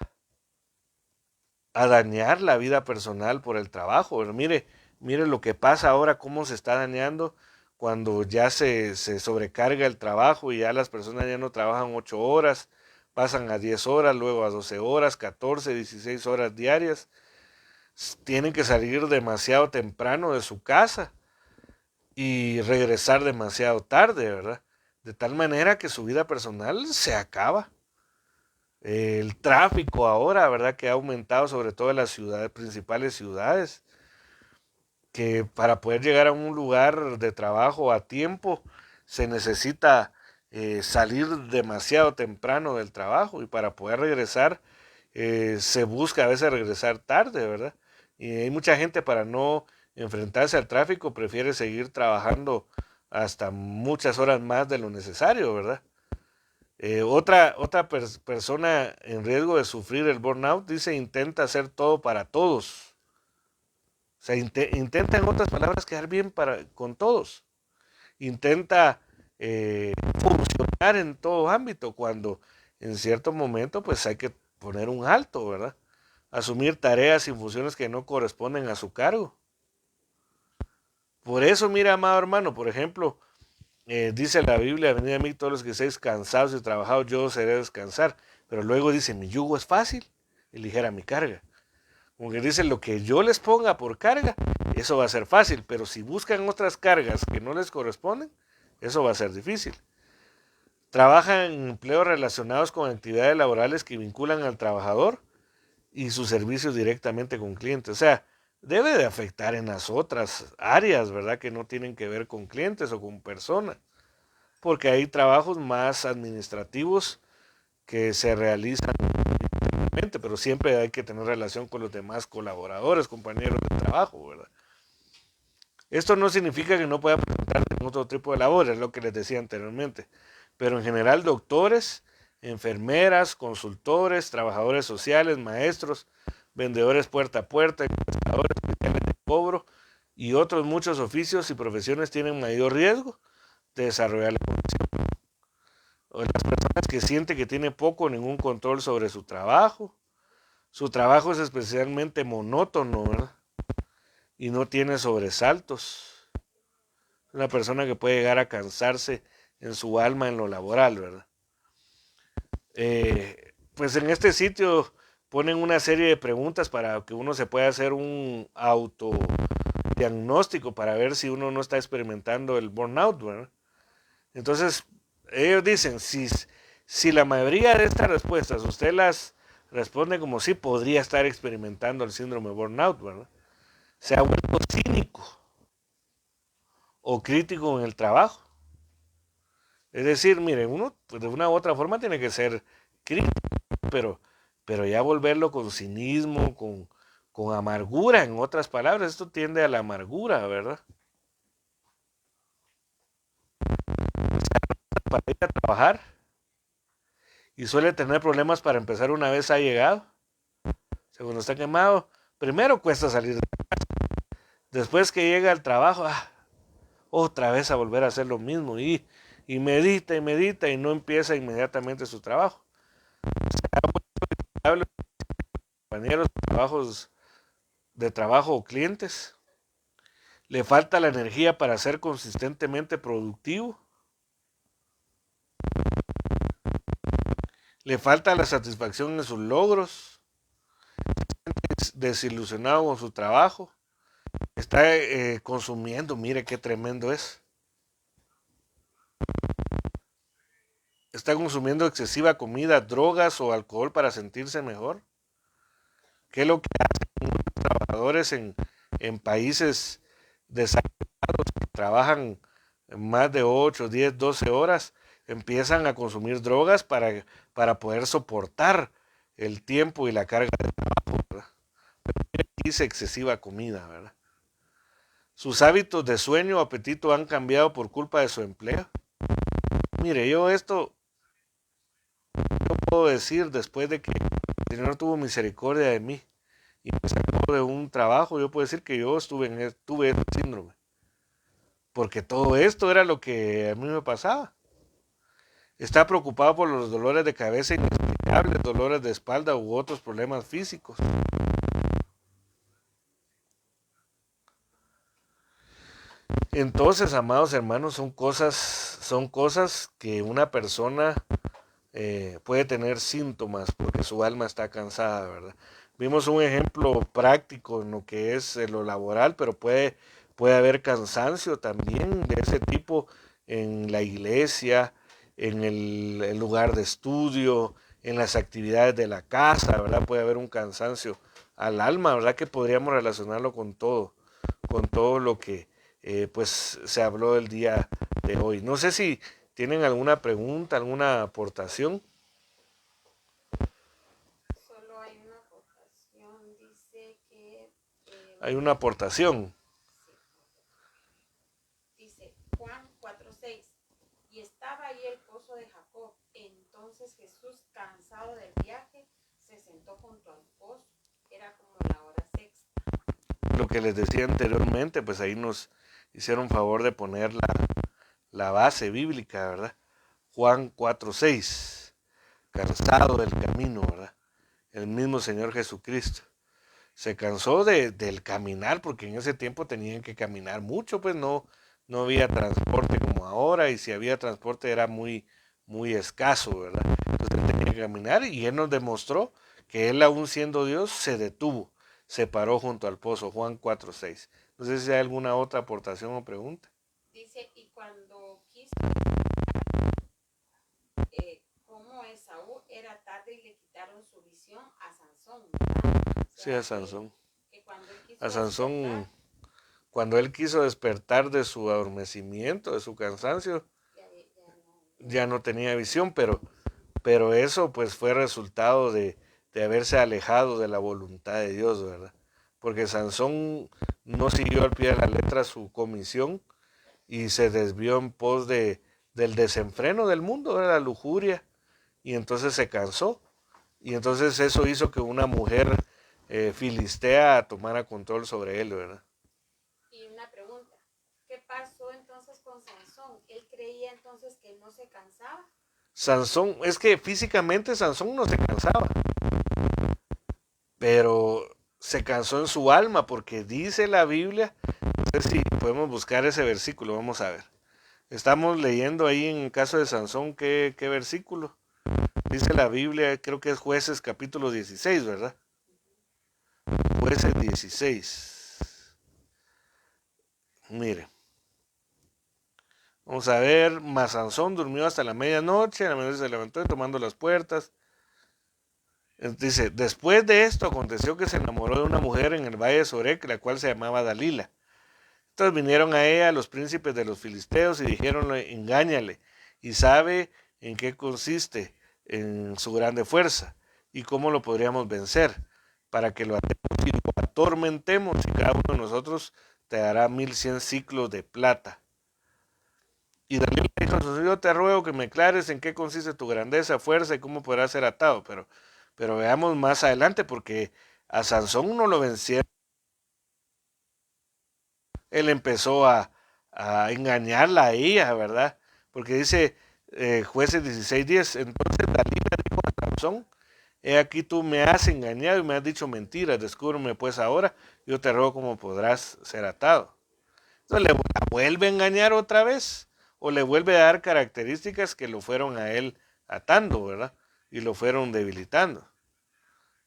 dañar la vida personal por el trabajo. Pero mire lo que pasa ahora, cómo se está dañando cuando ya se sobrecarga el trabajo y ya las personas ya no trabajan 8 horas, pasan a 10 horas, luego a 12 horas, 14, 16 horas diarias. Tienen que salir demasiado temprano de su casa y regresar demasiado tarde, ¿verdad? De tal manera que su vida personal se acaba. El tráfico ahora, ¿verdad? Que ha aumentado sobre todo en las ciudades, principales ciudades, que para poder llegar a un lugar de trabajo a tiempo se necesita salir demasiado temprano del trabajo y para poder regresar se busca a veces regresar tarde, ¿verdad? Y hay mucha gente para no enfrentarse al tráfico prefiere seguir trabajando hasta muchas horas más de lo necesario, ¿verdad? Otra persona en riesgo de sufrir el burnout dice intenta hacer todo para todos. O sea, intenta en otras palabras quedar bien con todos. Intenta funcionar en todo ámbito cuando en cierto momento pues hay que poner un alto, ¿verdad? Asumir tareas y funciones que no corresponden a su cargo. Por eso, mira, amado hermano, por ejemplo, dice la Biblia, venid a mí todos los que estéis cansados y trabajados, yo os haré descansar. Pero luego dice, mi yugo es fácil y ligera mi carga. Como que dice, lo que yo les ponga por carga, eso va a ser fácil. Pero si buscan otras cargas que no les corresponden, eso va a ser difícil. Trabajan en empleos relacionados con actividades laborales que vinculan al trabajador y sus servicios directamente con clientes. O sea, debe de afectar en las otras áreas, ¿verdad? Que no tienen que ver con clientes o con personas. Porque hay trabajos más administrativos que se realizan obviamente, pero siempre hay que tener relación con los demás colaboradores, compañeros de trabajo, ¿verdad? Esto no significa que no pueda presentarse en otro tipo de labores, es lo que les decía anteriormente, pero en general doctores, enfermeras, consultores, trabajadores sociales, maestros, vendedores puerta a puerta, encuestadores, oficiales de cobro y otros muchos oficios y profesiones tienen mayor riesgo de desarrollar la condición. O las personas que sienten que tienen poco o ningún control sobre su trabajo es especialmente monótono, ¿verdad? Y no tiene sobresaltos. Una persona que puede llegar a cansarse en su alma en lo laboral, ¿verdad? Pues en este sitio ponen una serie de preguntas para que uno se pueda hacer un autodiagnóstico para ver si uno no está experimentando el burnout, ¿verdad? Entonces, ellos dicen, si la mayoría de estas respuestas usted las responde como sí, podría estar experimentando el síndrome de burnout, ¿verdad? Se ha vuelto cínico o crítico en el trabajo. Es decir, mire, uno pues, de una u otra forma tiene que ser crítico, pero, pero ya volverlo con cinismo, con amargura, en otras palabras, esto tiende a la amargura, ¿verdad? Para ir a trabajar y suele tener problemas para empezar una vez ha llegado. Segundo está quemado, primero cuesta salir. Después que llega al trabajo, otra vez a volver a hacer lo mismo y medita y no empieza inmediatamente su trabajo. Habla con compañeros de trabajo o clientes. Le falta la energía para ser consistentemente productivo. Le falta la satisfacción en sus logros. Es desilusionado con su trabajo. Está consumiendo, mire qué tremendo es. Está consumiendo excesiva comida, drogas o alcohol para sentirse mejor. ¿Qué es lo que hacen muchos trabajadores en países desarrollados que trabajan más de 8, 10, 12 horas? Empiezan a consumir drogas para poder soportar el tiempo y la carga de trabajo, ¿verdad? Dice excesiva comida, ¿verdad? Sus hábitos de sueño o apetito han cambiado por culpa de su empleo. Mire, yo esto puedo decir después de que el Señor tuvo misericordia de mí y me sacó de un trabajo, yo puedo decir que yo tuve ese síndrome, porque todo esto era lo que a mí me pasaba. Estaba preocupado por los dolores de cabeza inexplicables, dolores de espalda u otros problemas físicos. Entonces, amados hermanos, son cosas que una persona puede tener síntomas porque su alma está cansada, ¿verdad? Vimos un ejemplo práctico en lo que es lo laboral, pero puede haber cansancio también de ese tipo en la iglesia, en el lugar de estudio, en las actividades de la casa, ¿verdad? Puede haber un cansancio al alma, ¿verdad? Que podríamos relacionarlo con todo lo que pues se habló el día de hoy. No sé si tienen alguna pregunta, alguna aportación. Solo hay una votación, dice que, Hay una aportación. sí, dice Juan 4:6, y estaba ahí el pozo de Jacob. Entonces Jesús, cansado del viaje, se sentó junto al pozo. Era como la hora sexta. Lo que les decía anteriormente, pues ahí nos hicieron favor de poner la base bíblica, ¿verdad? Juan 4:6, cansado del camino, ¿verdad? El mismo Señor Jesucristo. Se cansó del caminar, porque en ese tiempo tenían que caminar mucho, pues no había transporte como ahora, y si había transporte era muy escaso, ¿verdad? Entonces él tenía que caminar y él nos demostró que él, aún siendo Dios, se detuvo, se paró junto al pozo, Juan 4:6. No sé si hay alguna otra aportación o pregunta. Dice, y cuando quiso, como Esaú era tarde y le quitaron su visión a Sansón, ¿verdad? O Sí, sea, a Sansón. que cuando él A quiso Sansón, despertar, cuando él quiso despertar de su adormecimiento, de su cansancio, ya no. ya no tenía visión, pero eso pues fue resultado de haberse alejado de la voluntad de Dios, ¿verdad? Porque Sansón no siguió al pie de la letra su comisión y se desvió en pos del desenfreno del mundo, de la lujuria, y entonces se cansó. Y entonces eso hizo que una mujer filistea tomara control sobre él, ¿verdad? Y una pregunta, ¿qué pasó entonces con Sansón? ¿Él creía entonces que no se cansaba? Sansón, es que físicamente Sansón no se cansaba, pero se cansó en su alma, porque dice la Biblia, no sé si podemos buscar ese versículo, vamos a ver. Estamos leyendo ahí en el caso de Sansón, ¿qué versículo? Dice la Biblia, creo que es Jueces capítulo 16, ¿verdad? Jueces 16. Mire, vamos a ver, mas Sansón durmió hasta la medianoche, a la medianoche se levantó y tomando las puertas. Dice, después de esto aconteció que se enamoró de una mujer en el valle de Sorek, la cual se llamaba Dalila. Entonces vinieron a ella los príncipes de los filisteos y dijeron, engáñale, y sabe en qué consiste en su grande fuerza, y cómo lo podríamos vencer, para que lo atemos y lo atormentemos, y cada uno de nosotros te dará 1100 ciclos de plata. Y Dalila dijo, yo te ruego que me aclares en qué consiste tu grandeza, fuerza y cómo podrás ser atado, pero veamos más adelante, porque a Sansón no lo vencieron. Él empezó a engañarla a ella, ¿verdad? Porque dice Jueces 16:10, entonces Dalila dijo a Sansón, he aquí tú me has engañado y me has dicho mentiras, descúbreme pues ahora, yo te ruego cómo podrás ser atado. Entonces le la vuelve a engañar otra vez, o le vuelve a dar características que lo fueron a él atando, ¿verdad? Y lo fueron debilitando.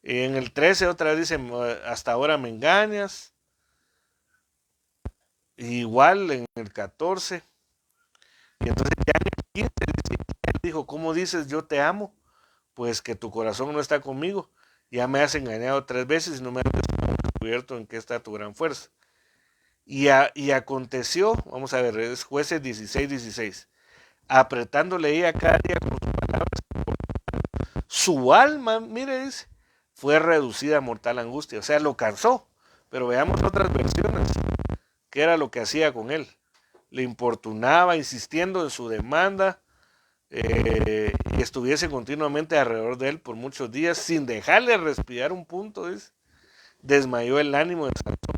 Y en el 13 otra vez dice, hasta ahora me engañas. Igual en el 14. Y entonces ya en el 15 dice, él dijo, ¿cómo dices yo te amo? Pues que tu corazón no está conmigo. Ya me has engañado 3 veces y no me has descubierto en qué está tu gran fuerza. Y aconteció, vamos a ver, es Jueces 16:16, apretándole ella cada día con sus palabras, su alma, mire, dice, fue reducida a mortal angustia. O sea, lo cansó. Pero veamos otras versiones. ¿Qué era lo que hacía con él? Le importunaba, insistiendo en su demanda, y estuviese continuamente alrededor de él por muchos días, sin dejarle respirar un punto, dice. Desmayó el ánimo de Sansón.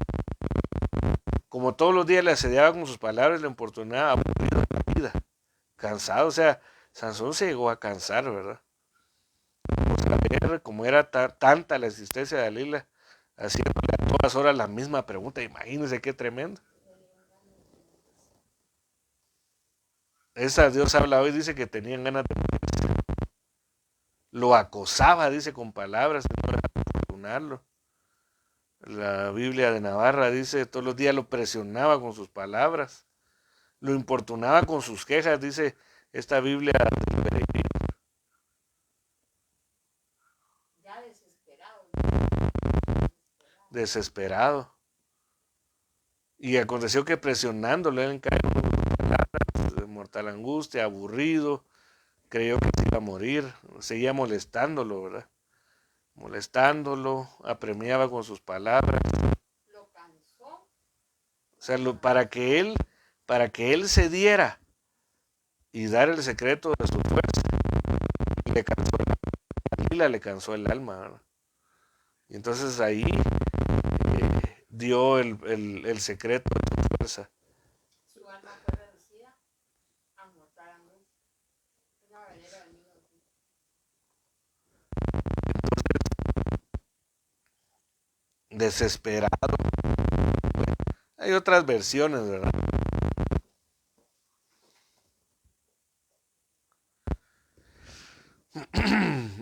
Como todos los días le asediaba con sus palabras, le importunaba, aburrido de la vida, cansado. O sea, Sansón se llegó a cansar, ¿verdad? Vamos a ver cómo era tanta la existencia de Dalila, haciéndole a todas horas la misma pregunta. Imagínense qué tremendo. Esa Dios habla hoy, dice que tenían ganas de morirse. Lo acosaba, dice, con palabras, y no dejaba de importunarlo. La Biblia de Navarra dice, todos los días lo presionaba con sus palabras, lo importunaba con sus quejas, dice esta Biblia del Peregrino. Ya desesperado. Desesperado. Y aconteció que presionándolo en cada una de sus palabras, de mortal angustia, aburrido, creyó que se iba a morir, seguía molestándolo, ¿verdad? Molestándolo, apremiaba con sus palabras. Lo cansó. O sea, para que él cediera y dar el secreto de su fuerza, le cansó le cansó el alma, ¿verdad? Y entonces ahí dio el secreto de su fuerza. Su alma fue reducida a mortal angustia. Una verdadera amiga. Desesperado. Bueno, hay otras versiones, ¿verdad?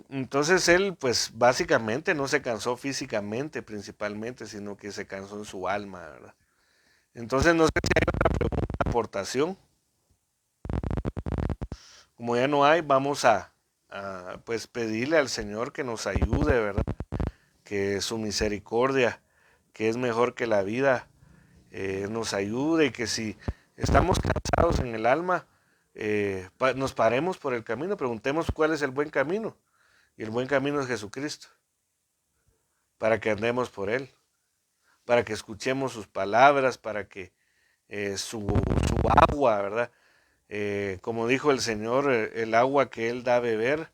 Entonces él, pues básicamente no se cansó físicamente principalmente, sino que se cansó en su alma, ¿verdad? Entonces no sé si hay otra pregunta, aportación. Como ya no hay, vamos pues pedirle al Señor que nos ayude, ¿verdad? Que su misericordia, que es mejor que la vida, nos ayude, y que si estamos cansados en el alma, nos paremos por el camino, preguntemos cuál es el buen camino. Y el buen camino es Jesucristo. para que andemos por Él, para que escuchemos sus palabras, para que su agua, ¿verdad? Como dijo el Señor, el agua que Él da a beber,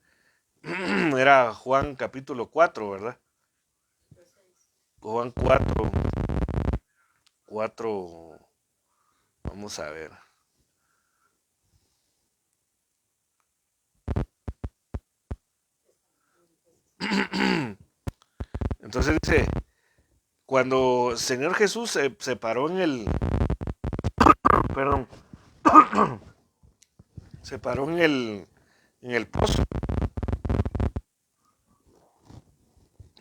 era Juan capítulo 4, ¿verdad? Juan 4, 4, vamos a ver. Entonces dice, cuando el Señor Jesús se paró en el, perdón, se paró en el pozo,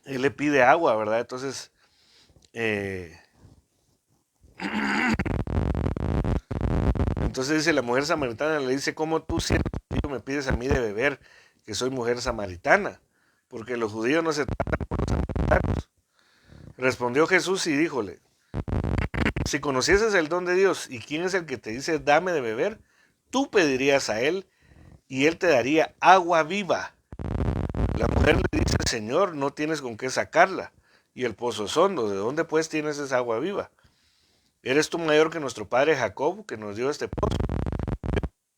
Él le pide agua, ¿verdad? Entonces, eh, entonces dice la mujer samaritana, le dice, ¿cómo tú siendo judío me pides a mí de beber, que soy mujer samaritana? Porque los judíos no se tratan con los samaritanos. Respondió Jesús y díjole, si conocieses el don de Dios y quién es el que te dice dame de beber, tú pedirías a él y él te daría agua viva. La mujer le dice, Señor, no tienes con qué sacarla y el pozo es hondo, ¿de dónde pues tienes esa agua viva? ¿Eres tú mayor que nuestro padre Jacob, que nos dio este pozo?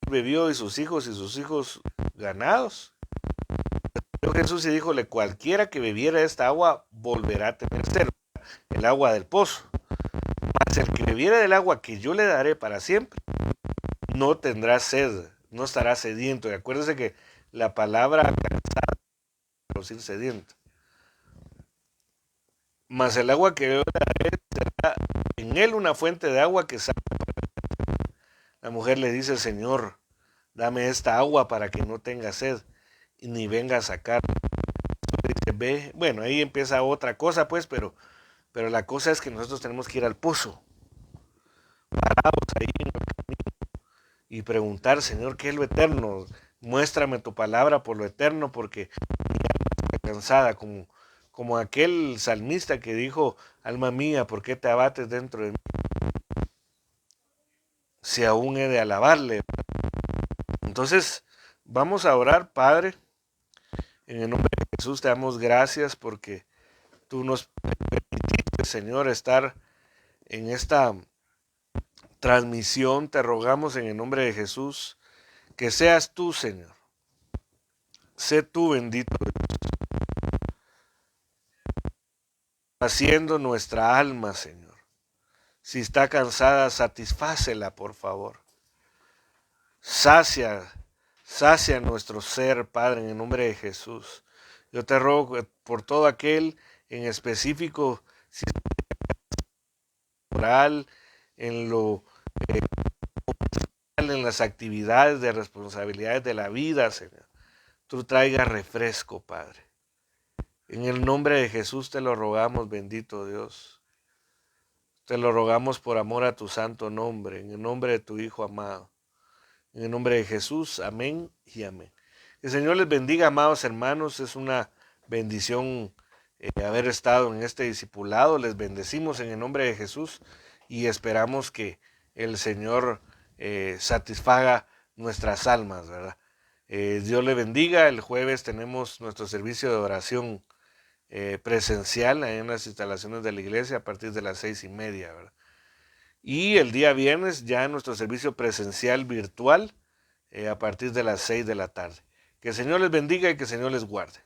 Bebió y sus hijos ganados. Pero Jesús y díjole, cualquiera que bebiera esta agua volverá a tener sed, el agua del pozo. Mas el que bebiera del agua que yo le daré para siempre, no tendrá sed, no estará sediento. Y acuérdense que la palabra cansada es traducir sediento. Mas el agua que yo le daré será en él una fuente de agua que sale. La mujer le dice, Señor, dame esta agua para que no tenga sed y ni venga a sacar. Dice, ve, bueno, ahí empieza otra cosa, pues, pero la cosa es que nosotros tenemos que ir al pozo, parados ahí en el camino y preguntar, Señor, ¿qué es lo eterno? Muéstrame tu palabra por lo eterno, porque mi alma está cansada, como aquel salmista que dijo, alma mía, ¿por qué te abates dentro de mí? Si aún he de alabarle. Entonces, vamos a orar, Padre. En el nombre de Jesús te damos gracias porque tú nos permitiste, Señor, estar en esta transmisión. Te rogamos en el nombre de Jesús que seas tú, Señor. Sé tú bendito, haciendo nuestra alma, Señor. Si está cansada, satisfácela, por favor. Sacia nuestro ser, Padre, en el nombre de Jesús. Yo te ruego por todo aquel en específico, si es moral, en lo en las actividades de responsabilidades de la vida, Señor. Tú traigas refresco, Padre. En el nombre de Jesús te lo rogamos, bendito Dios. Te lo rogamos por amor a tu santo nombre, en el nombre de tu Hijo amado. En el nombre de Jesús, amén y amén. Que el Señor les bendiga, amados hermanos. Es una bendición haber estado en este discipulado. Les bendecimos en el nombre de Jesús y esperamos que el Señor satisfaga nuestras almas, ¿verdad? Dios le bendiga. El jueves tenemos nuestro servicio de oración presencial en las instalaciones de la iglesia a partir de las 6:30, ¿verdad? Y el día viernes ya nuestro servicio presencial virtual a partir de las 6 de la tarde. Que el Señor les bendiga y que el Señor les guarde.